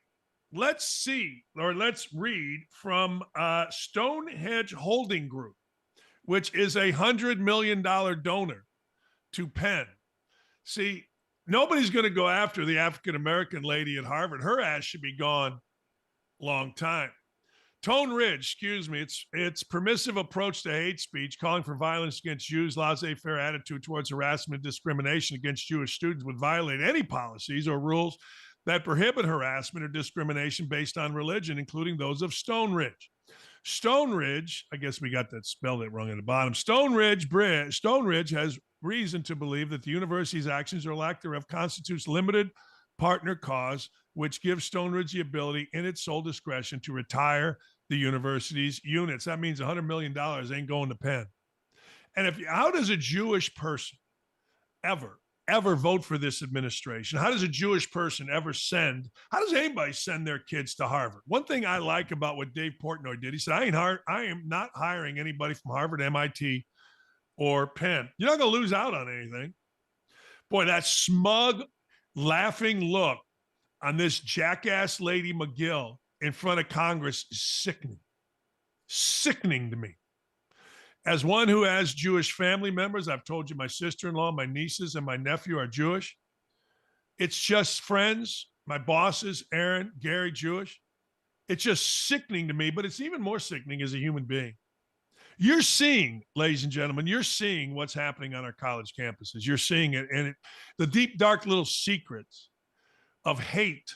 Let's see, or let's read from Stonehenge Holding Group, which is a $100 million donor to Penn. See, nobody's going to go after the African-American lady at Harvard. Her ass should be gone long time. Tone Ridge, its permissive approach to hate speech, calling for violence against Jews, laissez-faire attitude towards harassment and discrimination against Jewish students would violate any policies or rules that prohibit harassment or discrimination based on religion, including those of Stone Ridge. Stone Ridge, I guess we got that spelled it wrong at the bottom. Stone Ridge has reason to believe that the university's actions or lack thereof constitutes limited partner cause, which gives Stone Ridge the ability in its sole discretion to retire the university's units. That means $100 million ain't going to Penn. And how does a Jewish person ever vote for this administration? How does a Jewish person how does anybody send their kids to Harvard? One thing I like about what Dave Portnoy did, he said, I am not hiring anybody from Harvard, MIT, or Penn. You're not going to lose out on anything. Boy, that smug, laughing look on this jackass lady McGill in front of Congress is sickening to me. As one who has Jewish family members, I've told you my sister-in-law, my nieces, and my nephew are Jewish. It's just friends, my bosses, Aaron, Gary, Jewish. It's just sickening to me, but it's even more sickening as a human being. You're seeing, ladies and gentlemen, what's happening on our college campuses. You're seeing it, and the deep, dark little secrets of hate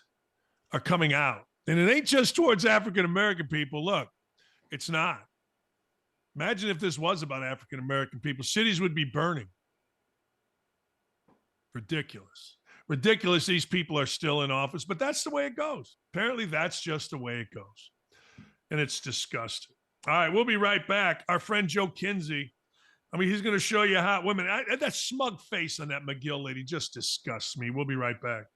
are coming out. And it ain't just towards African-American people. Look, it's not. Imagine if this was about African-American people. Cities would be burning. Ridiculous. Ridiculous these people are still in office, but that's the way it goes. Apparently, that's just the way it goes. And it's disgusting. All right, we'll be right back. Our friend Joe Kinsey, he's going to show you how women, that smug face on that McGill lady just disgusts me. We'll be right back.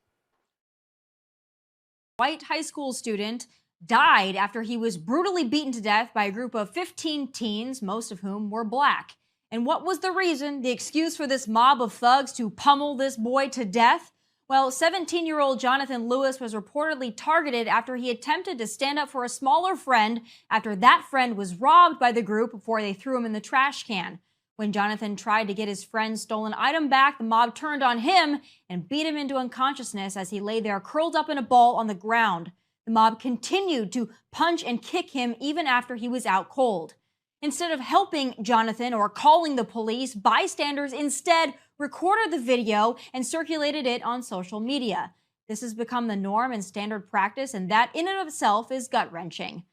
White high school student died after he was brutally beaten to death by a group of 15 teens, most of whom were black. And what was the reason, the excuse for this mob of thugs to pummel this boy to death? Well, 17-year-old Jonathan Lewis was reportedly targeted after he attempted to stand up for a smaller friend after that friend was robbed by the group before they threw him in the trash can. When Jonathan tried to get his friend's stolen item back, the mob turned on him and beat him into unconsciousness as he lay there curled up in a ball on the ground. The mob continued to punch and kick him even after he was out cold. Instead of helping Jonathan or calling the police, bystanders instead recorded the video and circulated it on social media. This has become the norm and standard practice, and that in and of itself is gut-wrenching.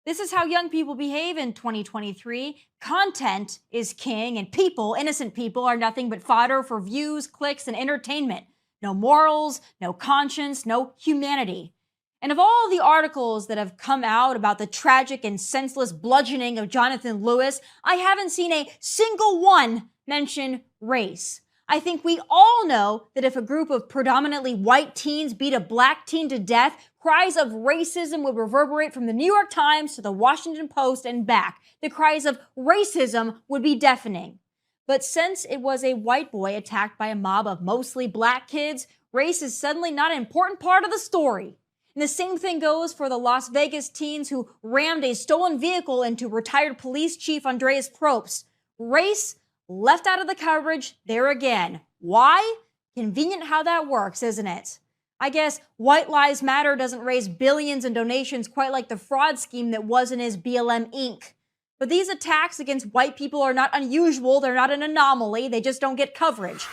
This is how young people behave in 2023. Content is king, and people, innocent people, are nothing but fodder for views, clicks, and entertainment. No morals, no conscience, no humanity. And of all the articles that have come out about the tragic and senseless bludgeoning of Jonathan Lewis, I haven't seen a single one mention race. I think we all know that if a group of predominantly white teens beat a black teen to death, cries of racism would reverberate from the New York Times to the Washington Post and back. The cries of racism would be deafening. But since it was a white boy attacked by a mob of mostly black kids, race is suddenly not an important part of the story. And the same thing goes for the Las Vegas teens who rammed a stolen vehicle into retired police chief Andreas Probst. Race left out of the coverage there again. Why? Convenient how that works, isn't it? I guess White Lives Matter doesn't raise billions in donations quite like the fraud scheme that was in his BLM Inc. But these attacks against white people are not unusual. They're not an anomaly. They just don't get coverage.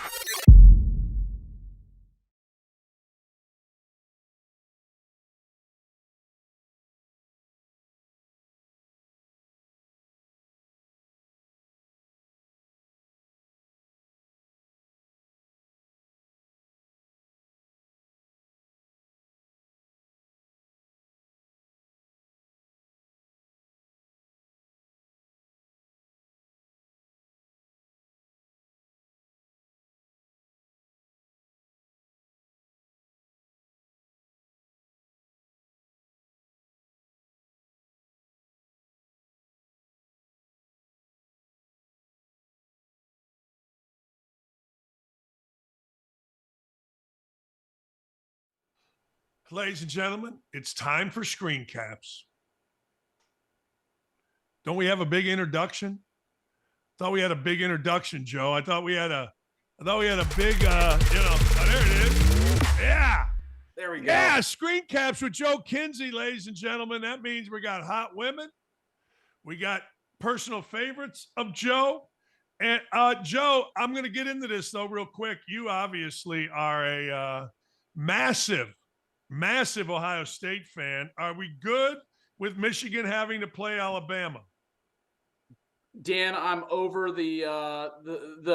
Ladies and gentlemen, it's time for Screencaps. Don't we have a big introduction? Thought we had a big introduction, Joe. I thought we had a big, there it is. Yeah. There we go. Yeah, Screencaps with Joe Kinsey, ladies and gentlemen. That means we got hot women. We got personal favorites of Joe. And Joe, I'm going to get into this, though, real quick. You obviously are a massive Ohio State fan. Are we good with Michigan having to play Alabama? Dan, I'm over the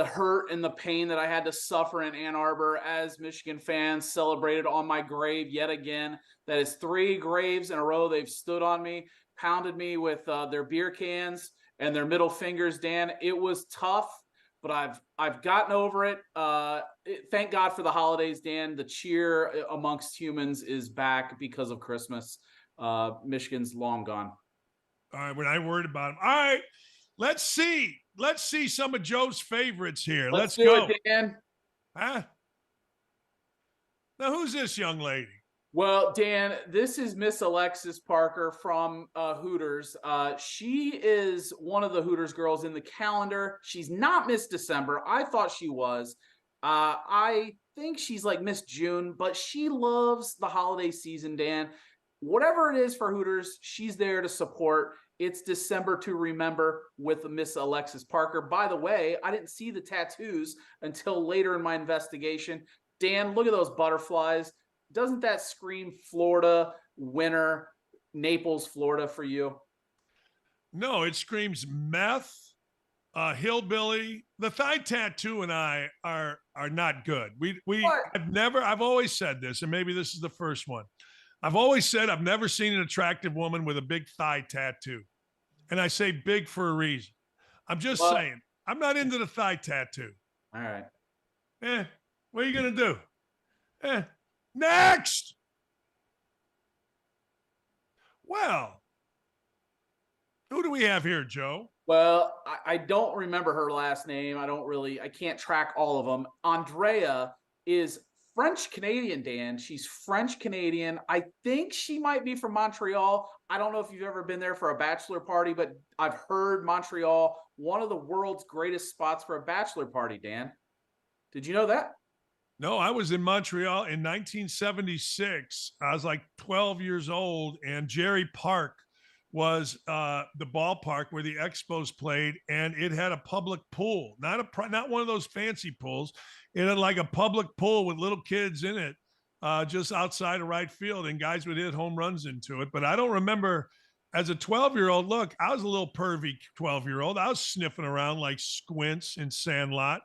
hurt and the pain that I had to suffer in Ann Arbor as Michigan fans celebrated on my grave yet again. That is 3 graves in a row. They've stood on me, pounded me with their beer cans and their middle fingers, Dan. It was tough, but I've gotten over it. Thank God for the holidays, Dan. The cheer amongst humans is back because of Christmas. Michigan's long gone. All right, we're not worried about them. All right, let's see some of Joe's favorites here. Let's go, it, Dan. Huh? Now, who's this young lady? Well, Dan, this is Miss Alexis Parker from Hooters. She is one of the Hooters girls in the calendar. She's not Miss December. I thought she was. I think she's like Miss June, but she loves the holiday season, Dan. Whatever it is for Hooters, she's there to support. It's December to remember with Miss Alexis Parker. By the way, I didn't see the tattoos until later in my investigation. Dan, look at those butterflies. Doesn't that scream Florida winter, Naples, Florida for you? No, it screams meth, hillbilly. The thigh tattoo and I are not good. I've always said this, and maybe this is the first one. I've always said I've never seen an attractive woman with a big thigh tattoo. And I say big for a reason. I'm just saying, I'm not into the thigh tattoo. All right. What are you going to do? Next. Well, who do we have here, Joe? Well, I don't remember her last name. I can't track all of them. Andrea is French Canadian, Dan. She's French Canadian. I think she might be from Montreal. I don't know if you've ever been there for a bachelor party, but I've heard Montreal, one of the world's greatest spots for a bachelor party, Dan. Did you know that? No, I was in Montreal in 1976. I was like 12 years old, and Jerry Park was the ballpark where the Expos played, and it had a public pool, not one of those fancy pools. It had like a public pool with little kids in it, just outside of right field, and guys would hit home runs into it. But I don't remember as a 12-year-old. Look, I was a little pervy 12-year-old. I was sniffing around like Squints in Sandlot.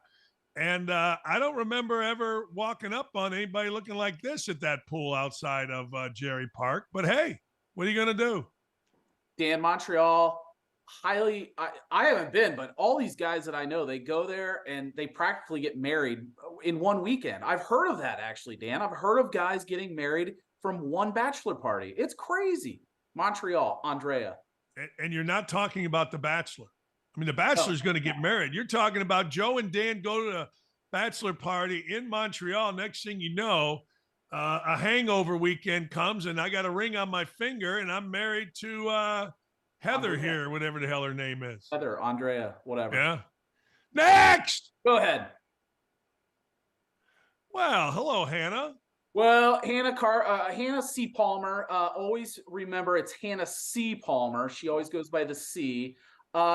And I don't remember ever walking up on anybody looking like this at that pool outside of Jerry Park. But hey, what are you going to do? Dan, Montreal, I haven't been, but all these guys that I know, they go there and they practically get married in one weekend. I've heard of that, actually, Dan. I've heard of guys getting married from one bachelor party. It's crazy. Montreal, Andrea. And you're not talking about The Bachelor. I mean, The Bachelor's going to get married. You're talking about Joe and Dan go to a bachelor party in Montreal. Next thing you know, a hangover weekend comes, and I got a ring on my finger, and I'm married to Heather Andrea. Here, whatever the hell her name is. Heather, Andrea, whatever. Yeah. Next! Go ahead. Well, hello, Hannah. Well, Hannah C. Palmer. Always remember it's Hannah C. Palmer. She always goes by the C.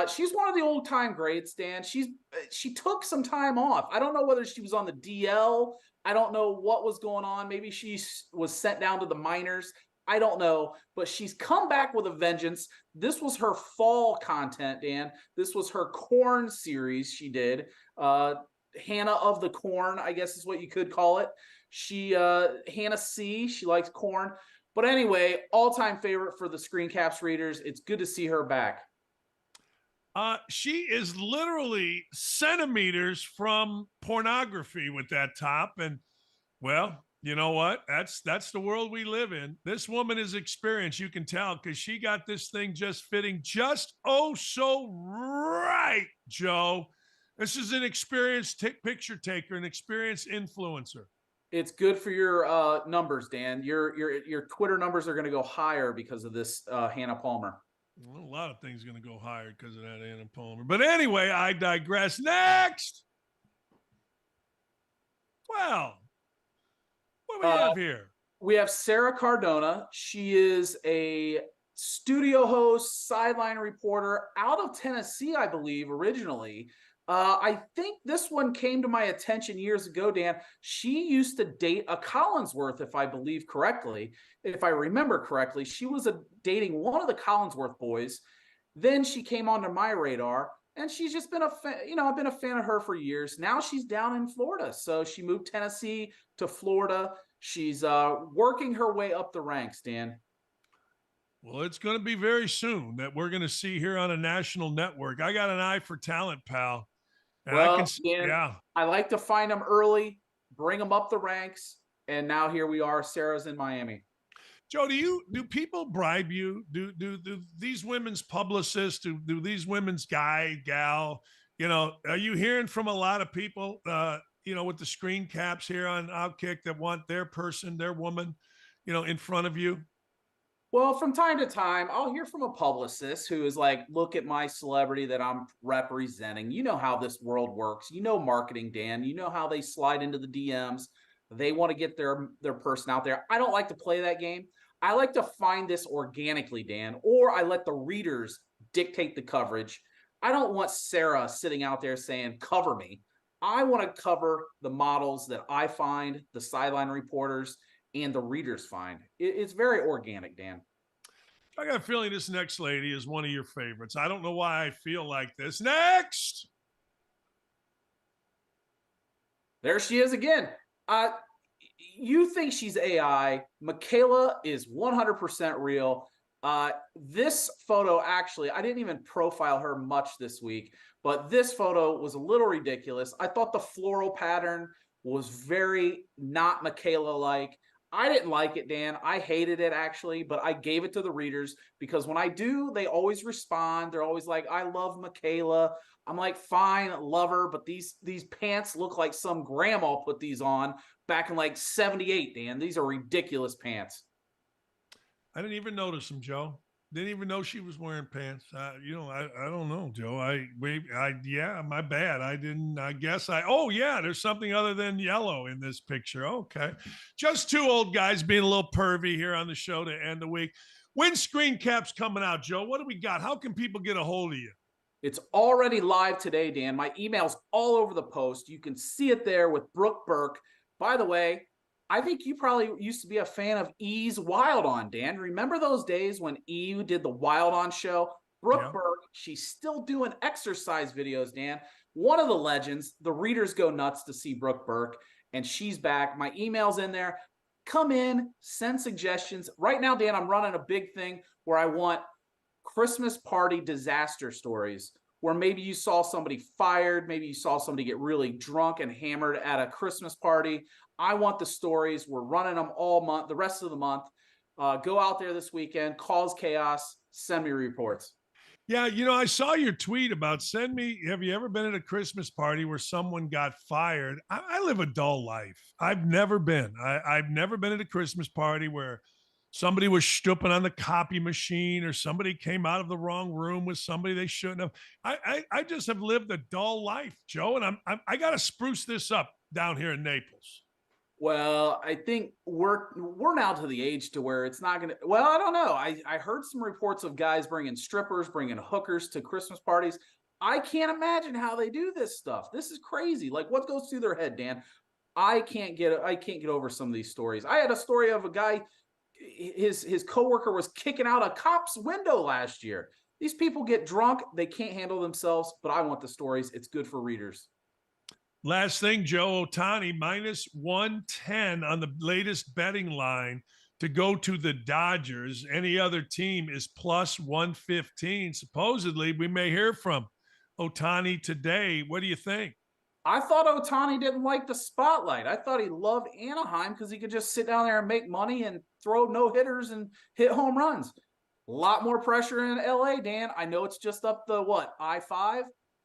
She's one of the old time greats, Dan. She took some time off. I don't know whether she was on the DL. I don't know what was going on. Maybe she was sent down to the minors. I don't know, but she's come back with a vengeance. This was her fall content, Dan. This was her corn series she did. Hannah of the Corn, I guess is what you could call it. Hannah C, she likes corn. But anyway, all-time favorite for the Screencaps readers. It's good to see her back. She is literally centimeters from pornography with that top. And, well, you know what? That's the world we live in. This woman is experienced. You can tell because she got this thing just fitting just so right, Joe. This is an experienced picture taker, an experienced influencer. It's good for your numbers, Dan. Your Twitter numbers are going to go higher because of this Hannah Palmer. Well, a lot of things are going to go higher because of that Hannah Palmer. But anyway, I digress. Next. Well, what do we have here? We have Sarah Cardona. She is a studio host, sideline reporter out of Tennessee, I believe, originally. I think this one came to my attention years ago, Dan. She used to date a Collinsworth, if I believe correctly. If I remember correctly, she was dating one of the Collinsworth boys. Then she came onto my radar, and she's just been I've been a fan of her for years. Now she's down in Florida. So she moved Tennessee to Florida. She's working her way up the ranks, Dan. Well, it's going to be very soon that we're going to see here on a national network. I got an eye for talent, pal. And Well, Dan, I like to find them early, bring them up the ranks, and now here we are. Sarah's in Miami. Joe, do people bribe you? Do these women's publicists, do these women's gal, are you hearing from a lot of people, with the screen caps here on Outkick that want their person, their woman, in front of you? Well, from time to time, I'll hear from a publicist who is like, look at my celebrity that I'm representing. You know how this world works. You know marketing, Dan. You know how they slide into the DMs. They want to get their person out there. I don't like to play that game. I like to find this organically, Dan, or I let the readers dictate the coverage. I don't want Sarah sitting out there saying, cover me. I want to cover the models that I find, the sideline reporters, and the readers find. It's very organic, Dan. I got a feeling this next lady is one of your favorites. I don't know why I feel like this. Next. There she is again. You think she's AI. Michaela is 100% real. This photo, actually, I didn't even profile her much this week, but this photo was a little ridiculous. I thought the floral pattern was very not Michaela-like. I didn't like it, Dan. I hated it actually, but I gave it to the readers because when I do, they always respond. They're always like, I love Michaela. I'm like, fine, love her, but these pants look like some grandma put these on back in like 78, Dan. These are ridiculous pants. I didn't even notice them, Joe. Didn't even know she was wearing pants. I don't know, Joe. Yeah, my bad. There's something other than yellow in this picture. Okay. Just two old guys being a little pervy here on the show to end the week. When Screencaps coming out, Joe? What do we got? How can people get a hold of you? It's already live today, Dan. My email's all over the post. You can see it there with Brooke Burke. By the way, I think you probably used to be a fan of E's Wild On, Dan. Remember those days when E did the Wild On show? Brooke Burke, she's still doing exercise videos, Dan. One of the legends. The readers go nuts to see Brooke Burke, and she's back. My email's in there. Come in, send suggestions. Right now, Dan, I'm running a big thing where I want Christmas party disaster stories, where maybe you saw somebody fired, maybe you saw somebody get really drunk and hammered at a Christmas party. I want the stories. We're running them all month, the rest of the month. Go out there this weekend, cause chaos, send me reports. Yeah, I saw your tweet about have you ever been at a Christmas party where someone got fired? I live a dull life. I've never been. I've never been at a Christmas party where somebody was stooping on the copy machine or somebody came out of the wrong room with somebody they shouldn't have. I just have lived a dull life, Joe, and I got to spruce this up down here in Naples. Well, I think we're now to the age to where it's not going to, well, I don't know. I heard some reports of guys bringing strippers, bringing hookers to Christmas parties. I can't imagine how they do this stuff. This is crazy. Like, what goes through their head, Dan? I can't get over some of these stories. I had a story of a guy, his coworker was kicking out a cop's window last year. These people get drunk. They can't handle themselves, but I want the stories. It's good for readers. Last thing, Joe, Ohtani minus 110 on the latest betting line to go to the Dodgers. Any other team is plus 115. Supposedly, we may hear from Ohtani today. What do you think? I thought Ohtani didn't like the spotlight. I thought he loved Anaheim because he could just sit down there and make money and throw no-hitters and hit home runs. A lot more pressure in LA, Dan. I know it's just up the, I-5,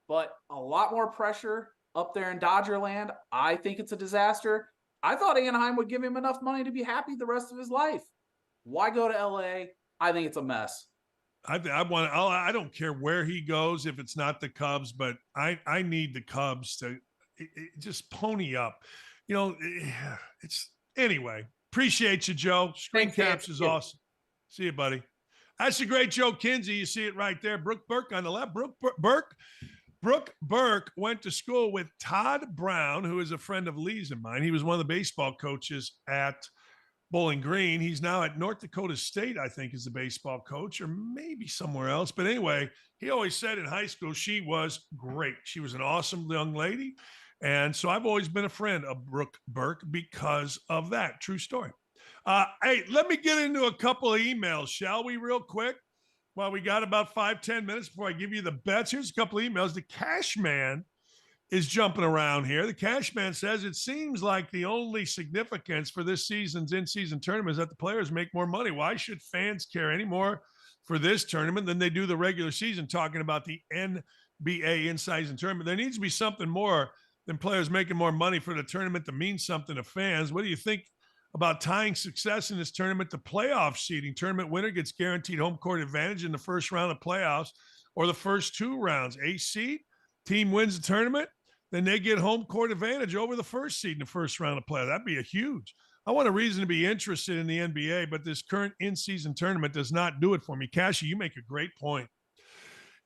but a lot more pressure up there in Dodgerland. I think it's a disaster. I thought Anaheim would give him enough money to be happy the rest of his life. Why go to LA? I think it's a mess. I don't care where he goes if it's not the Cubs, but I need the Cubs to just pony up. Anyway. Appreciate you, Joe. Screencaps is awesome. See you, buddy. That's the great Joe Kinsey. You see it right there. Brooke Burke on the left. Brooke Burke went to school with Todd Brown, who is a friend of Lee's and mine. He was one of the baseball coaches at Bowling Green. He's now at North Dakota State, I think, is the baseball coach, or maybe somewhere else. But anyway, he always said in high school she was great. She was an awesome young lady. And so I've always been a friend of Brooke Burke because of that. True story. Hey, let me get into a couple of emails, shall we, real quick? Well, we got about 5-10 minutes before I give you the bets. Here's a couple of emails. The Cash Man is jumping around here. The Cash Man says it seems like the only significance for this season's in-season tournament is that the players make more money. Why should fans care any more for this tournament than they do the regular season, talking about the NBA in-season tournament? There needs to be something more than players making more money for the tournament to mean something to fans. What do you think about tying success in this tournament to playoff seeding? Tournament winner gets guaranteed home court advantage in the first round of playoffs or the first two rounds. A seed, team wins the tournament, then they get home court advantage over the first seed in the first round of playoffs. That'd be a huge. I want a reason to be interested in the NBA, but this current in-season tournament does not do it for me. Cashy, you make a great point.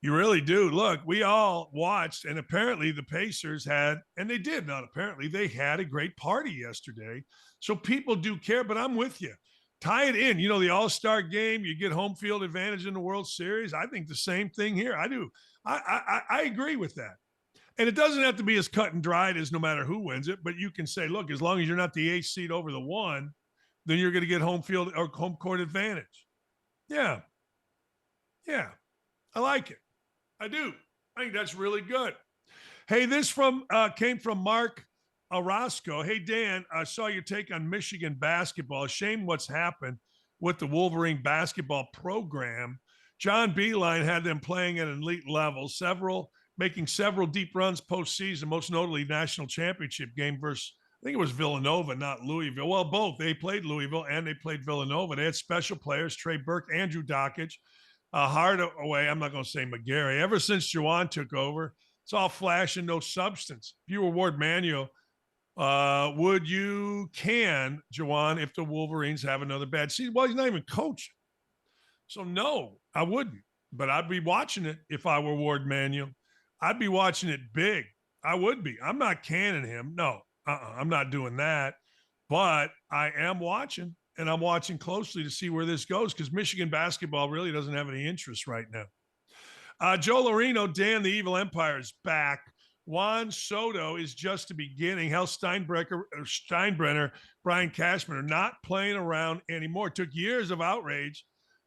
You really do. Look, we all watched, and apparently the Pacers had, and they did not apparently, they had a great party yesterday. So people do care, but I'm with you. Tie it in. The All-Star game, you get home field advantage in the World Series. I think the same thing here. I do. I agree with that. And it doesn't have to be as cut and dried as no matter who wins it, but you can say, look, as long as you're not the 8th seed over the 1, then you're going to get home field or home court advantage. Yeah. Yeah. I like it. I do. I think that's really good. Hey, this came from Mark Orozco. Hey, Dan, I saw your take on Michigan basketball. Shame what's happened with the Wolverine basketball program. John Beilein had them playing at an elite level, making several deep runs postseason, most notably national championship game versus, I think it was Villanova, not Louisville. Well, both. They played Louisville and they played Villanova. They had special players, Trey Burke, Andrew Dakich, Hardaway. I'm not going to say McGarry. Ever since Juwan took over, it's all flash and no substance. If you were Ward Manuel, would you can Juwan if the Wolverines have another bad season? Well, he's not even coaching. So, no, I wouldn't. But I'd be watching it if I were Ward Manuel. I'd be watching it big. I would be. I'm not canning him. No, I'm not doing that. But I am watching, and I'm watching closely to see where this goes because Michigan basketball really doesn't have any interest right now. Joe Lorino, Dan, the Evil Empire is back. Juan Soto is just the beginning. Hal Steinbrenner, Brian Cashman are not playing around anymore. It took years of outrage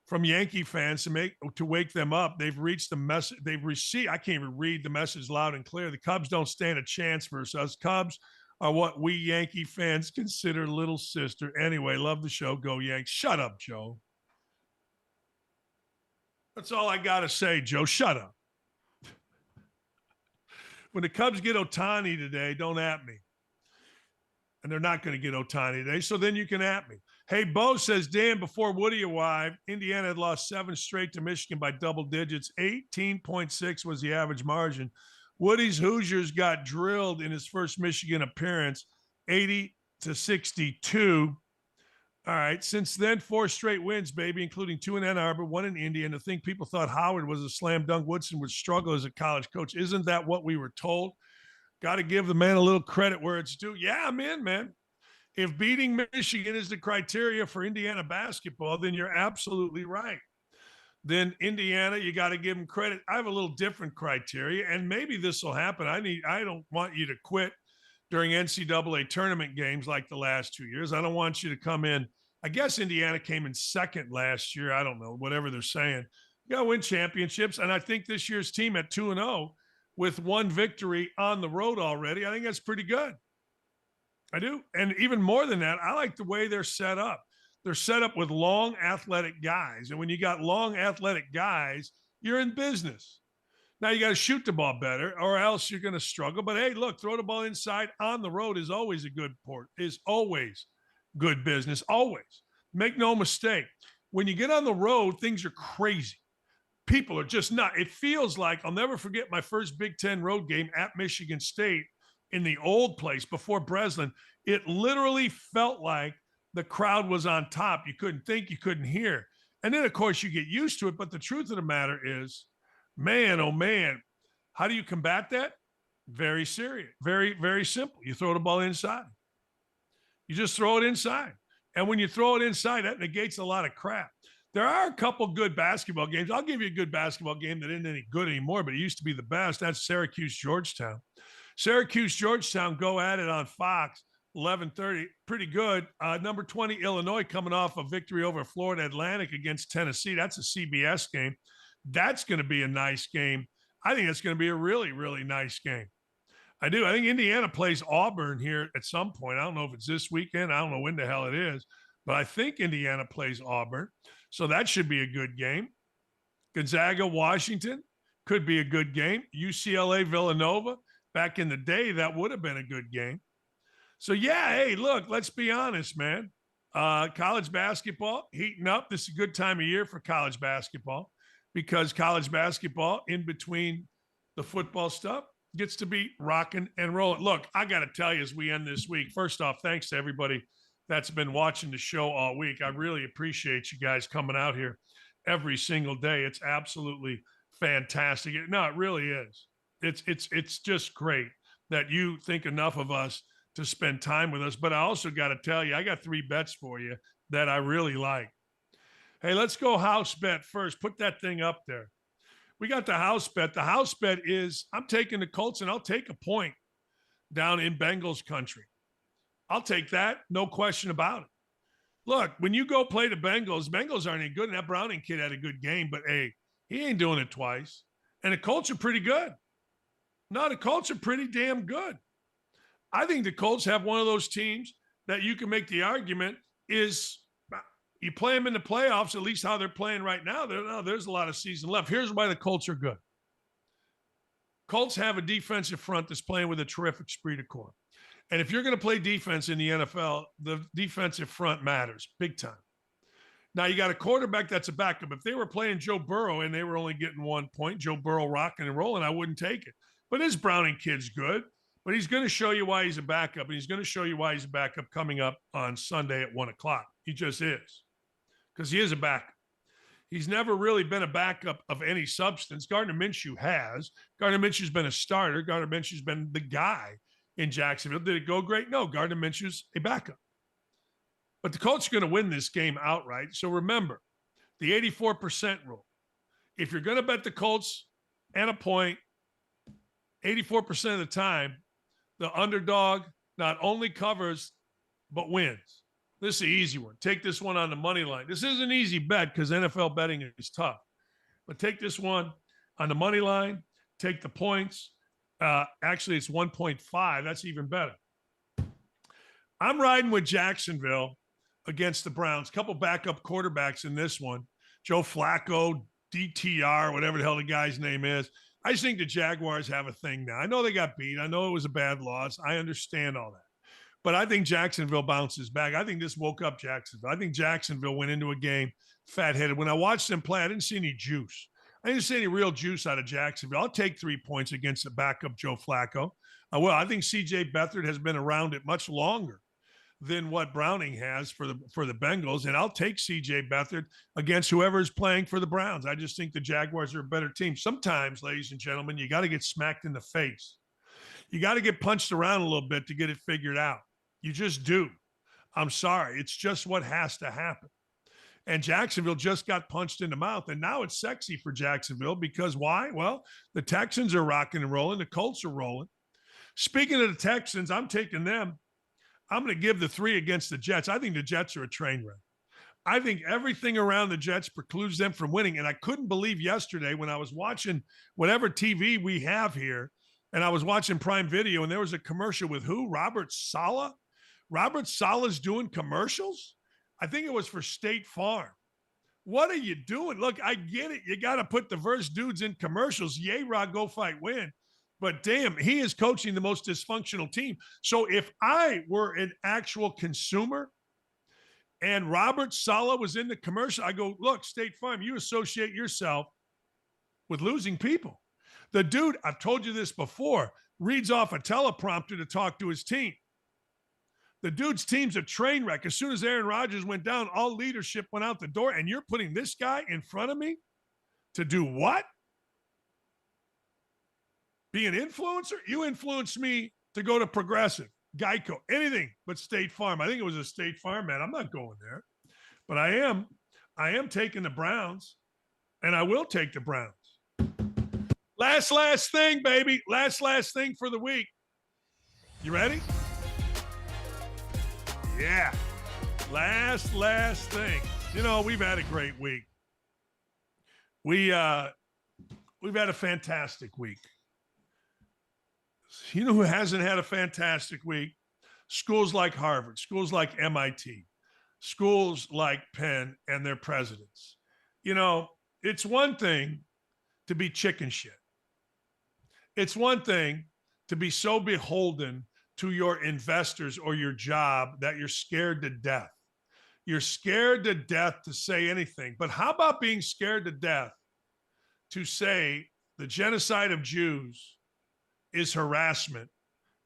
from Yankee fans to wake them up. They've reached the message. They've received. I can't even read the message loud and clear. The Cubs don't stand a chance versus us. Cubs are what we Yankee fans consider little sister. Anyway, love the show. Go Yanks. Shut up, Joe. That's all I got to say, Joe. Shut up. When the Cubs get Ohtani today, don't at me. And they're not going to get Ohtani today, so then you can at me. Hey, Bo says, Dan, before Woody arrived, Indiana had lost 7 straight to Michigan by double digits. 18.6 was the average margin. Woody's Hoosiers got drilled in his first Michigan appearance, 80-62. All right. Since then, 4 straight wins, baby, including 2 in Ann Arbor, 1 in Indy. And to think people thought Howard was a slam dunk, Woodson would struggle as a college coach. Isn't that what we were told? Got to give the man a little credit where it's due. Yeah, I'm in, man. If beating Michigan is the criteria for Indiana basketball, then you're absolutely right. Then Indiana, you got to give them credit. I have a little different criteria, and maybe this will happen. I don't want you to quit during NCAA tournament games like the last 2 years. I don't want you to come in. I guess Indiana came in second last year. I don't know, whatever they're saying. You got to win championships, and I think this year's team at 2-0 with 1 victory on the road already, I think that's pretty good. I do. And even more than that, I like the way they're set up. They're set up with long athletic guys. And when you got long athletic guys, you're in business. Now you got to shoot the ball better or else you're going to struggle. But hey, look, throw the ball inside on the road is always a good always good business. Always. Make no mistake. When you get on the road, things are crazy. People are just not. It feels like, I'll never forget my first Big Ten road game at Michigan State in the old place before Breslin. It literally felt like the crowd was on top. You couldn't think, you couldn't hear. And then, of course, you get used to it. But the truth of the matter is, man, oh, man, how do you combat that? Very serious. Very, very simple. You throw the ball inside. You just throw it inside. And when you throw it inside, that negates a lot of crap. There are a couple good basketball games. I'll give you a good basketball game that isn't any good anymore, but it used to be the best. That's Syracuse-Georgetown. Syracuse-Georgetown go at it on Fox, 11:30. Pretty good. Number 20, Illinois, coming off a victory over Florida Atlantic against Tennessee. That's a CBS game. That's going to be a nice game. I think it's going to be a really, really nice game. I do. I think Indiana plays Auburn here at some point. I don't know if it's this weekend. I don't know when the hell it is. But I think Indiana plays Auburn. So that should be a good game. Gonzaga, Washington could be a good game. UCLA, Villanova. Back in the day, that would have been a good game. So, yeah, hey, look, let's be honest, man. College basketball heating up. This is a good time of year for college basketball because college basketball, in between the football stuff, gets to be rocking and rolling. Look, I got to tell you as we end this week, first off, thanks to everybody that's been watching the show all week. I really appreciate you guys coming out here every single day. It's absolutely fantastic. No, it really is. It's just great that you think enough of us to spend time with us. But I also got to tell you, I got 3 bets for you that I really like. Hey, let's go house bet first. Put that thing up there. We got the house bet. The house bet is I'm taking the Colts, and I'll take a point down in Bengals country. I'll take that. No question about it. Look, when you go play the Bengals aren't any good. And that Browning kid had a good game, but hey, he ain't doing it twice. And the Colts are pretty good. No, the Colts are pretty damn good. I think the Colts have one of those teams that you can make the argument is you play them in the playoffs, at least how they're playing right now. There's a lot of season left. Here's why the Colts are good. Colts have a defensive front that's playing with a terrific esprit de corps. And if you're going to play defense in the NFL, the defensive front matters big time. Now, you got a quarterback that's a backup. If they were playing Joe Burrow and they were only getting 1 point, Joe Burrow rocking and rolling, I wouldn't take it. But this Browning kid's good. But he's going to show you why he's a backup, and he's going to show you why he's a backup coming up on Sunday at 1 o'clock. He just is, because he is a backup. He's never really been a backup of any substance. Gardner Minshew has. Gardner Minshew's been a starter. Gardner Minshew's been the guy in Jacksonville. Did it go great? No, Gardner Minshew's a backup. But the Colts are going to win this game outright. So remember, the 84% rule. If you're going to bet the Colts and a point, 84% of the time, the underdog not only covers, but wins. This is an easy one. Take this one on the money line. This is an easy bet because NFL betting is tough. But take this one on the money line. Take the points. Actually, it's 1.5. That's even better. I'm riding with Jacksonville against the Browns. Couple backup quarterbacks in this one. Joe Flacco, DTR, whatever the hell the guy's name is. I just think the Jaguars have a thing now. I know they got beat. I know it was a bad loss. I understand all that. But I think Jacksonville bounces back. I think this woke up Jacksonville. I think Jacksonville went into a game fat-headed. When I watched them play, I didn't see any juice. I didn't see any real juice out of Jacksonville. I'll take 3 points against the backup Joe Flacco. I think C.J. Beathard has been around it much longer than what Browning has for the Bengals, and I'll take C.J. Beathard against whoever is playing for the Browns. I just think the Jaguars are a better team. Sometimes, ladies and gentlemen, you got to get smacked in the face. You got to get punched around a little bit to get it figured out. You just do. I'm sorry. It's just what has to happen. And Jacksonville just got punched in the mouth, and now it's sexy for Jacksonville because why? Well, the Texans are rocking and rolling. The Colts are rolling. Speaking of the Texans, I'm taking them. I'm going to give the 3 against the Jets. I think the Jets are a train wreck. I think everything around the Jets precludes them from winning. And I couldn't believe yesterday when I was watching whatever TV we have here, and I was watching Prime Video, and there was a commercial with who? Robert Saleh? Robert Saleh's doing commercials? I think it was for State Farm. What are you doing? Look, I get it. You got to put diverse dudes in commercials. Yay, Rod, go fight, win. But damn, he is coaching the most dysfunctional team. So if I were an actual consumer and Robert Saleh was in the commercial, I go, look, State Farm, you associate yourself with losing people. The dude, I've told you this before, reads off a teleprompter to talk to his team. The dude's team's a train wreck. As soon as Aaron Rodgers went down, all leadership went out the door, and you're putting this guy in front of me to do what? Be an influencer? You influenced me to go to Progressive, Geico, anything but State Farm. I think it was a State Farm, man. I'm not going there. But I am taking the Browns, and I will take the Browns. Last thing, baby. Last thing for the week. You ready? Yeah. Last thing. You know, we've had a great week. We've had a fantastic week. You know who hasn't had a fantastic week? Schools like Harvard, schools like MIT, schools like Penn and their presidents. You know, it's one thing to be chicken shit. It's one thing to be so beholden to your investors or your job that you're scared to death. You're scared to death to say anything. But how about being scared to death to say the genocide of Jews is harassment,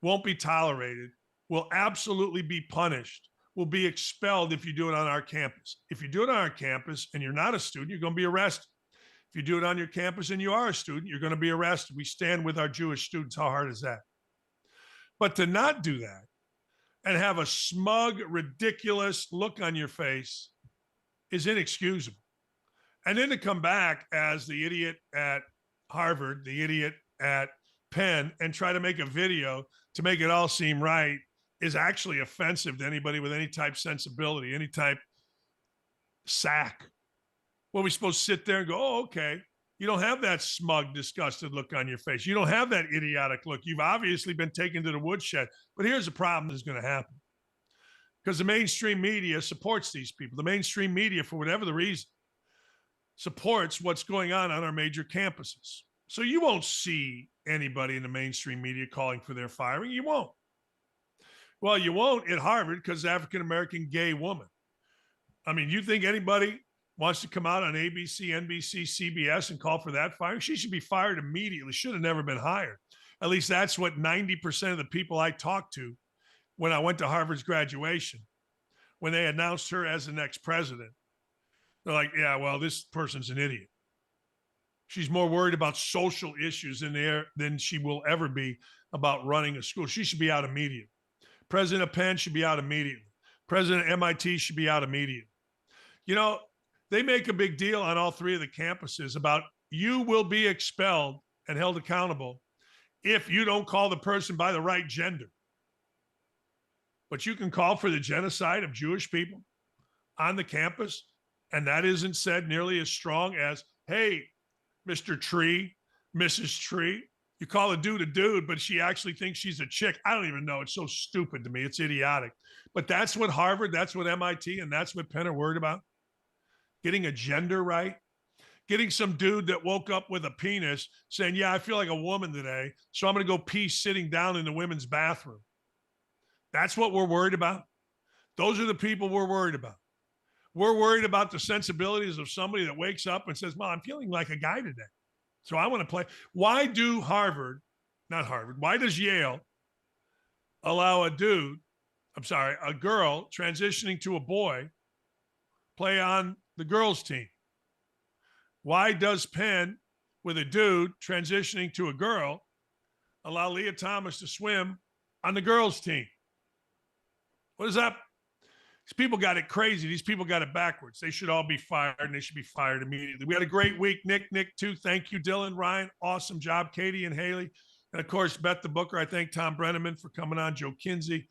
won't be tolerated, will absolutely be punished, will be expelled if you do it on our campus. If you do it on our campus and you're not a student, you're going to be arrested. If you do it on your campus and you are a student, you're going to be arrested. We stand with our Jewish students. How hard is that? But to not do that and have a smug, ridiculous look on your face is inexcusable. And then to come back as the idiot at Harvard, the idiot at Penn, and try to make a video to make it all seem right is actually offensive to anybody with any type sensibility, any type sack. Well, we supposed to sit there and go, oh, okay. You don't have that smug, disgusted look on your face. You don't have that idiotic look. You've obviously been taken to the woodshed. But here's the problem that's going to happen. Because the mainstream media supports these people. The mainstream media, for whatever the reason, supports what's going on our major campuses. So you won't see anybody in the mainstream media calling for their firing. You won't. Well, you won't at Harvard because African-American gay woman. I mean, you think anybody wants to come out on ABC, NBC, CBS and call for that firing? She should be fired immediately. Should have never been hired. At least that's what 90% of the people I talked to when I went to Harvard's graduation, when they announced her as the next president, they're like, yeah, well, this person's an idiot. She's more worried about social issues in there than she will ever be about running a school. She should be out immediately. President of Penn should be out immediately. President of MIT should be out immediately. You know, they make a big deal on all three of the campuses about you will be expelled and held accountable if you don't call the person by the right gender. But you can call for the genocide of Jewish people on the campus, and that isn't said nearly as strong as, hey, Mr. Tree, Mrs. Tree. You call a dude, but she actually thinks she's a chick. I don't even know. It's so stupid to me. It's idiotic. But that's what Harvard, that's what MIT, and that's what Penn are worried about. Getting a gender right. Getting some dude that woke up with a penis saying, yeah, I feel like a woman today, so I'm going to go pee sitting down in the women's bathroom. That's what we're worried about. Those are the people we're worried about. We're worried about the sensibilities of somebody that wakes up and says, Mom, I'm feeling like a guy today, so I want to play. Why do why does Yale allow a girl transitioning to a boy play on the girls' team? Why does Penn, with a dude transitioning to a girl, allow Leah Thomas to swim on the girls' team? What is that? These people got it crazy. These people got it backwards. They should all be fired, and they should be fired immediately. We had a great week. Nick, too. Thank you, Dylan, Ryan. Awesome job. Katie and Haley. And, of course, Beth the Booker. I thank Thom Brennaman for coming on, Joe Kinsey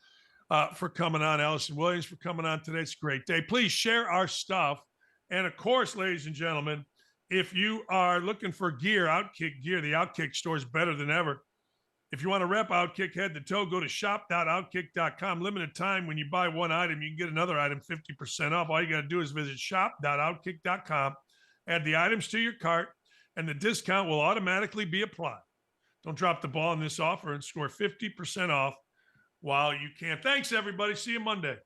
for coming on, Allison Williams for coming on today. It's a great day. Please share our stuff. And, of course, ladies and gentlemen, if you are looking for gear, Outkick gear, the Outkick store is better than ever. If you want to rep Outkick head to toe, go to shop.outkick.com. Limited time. When you buy one item, you can get another item 50% off. All you got to do is visit shop.outkick.com, add the items to your cart, and the discount will automatically be applied. Don't drop the ball on this offer and score 50% off while you can. Thanks, everybody. See you Monday.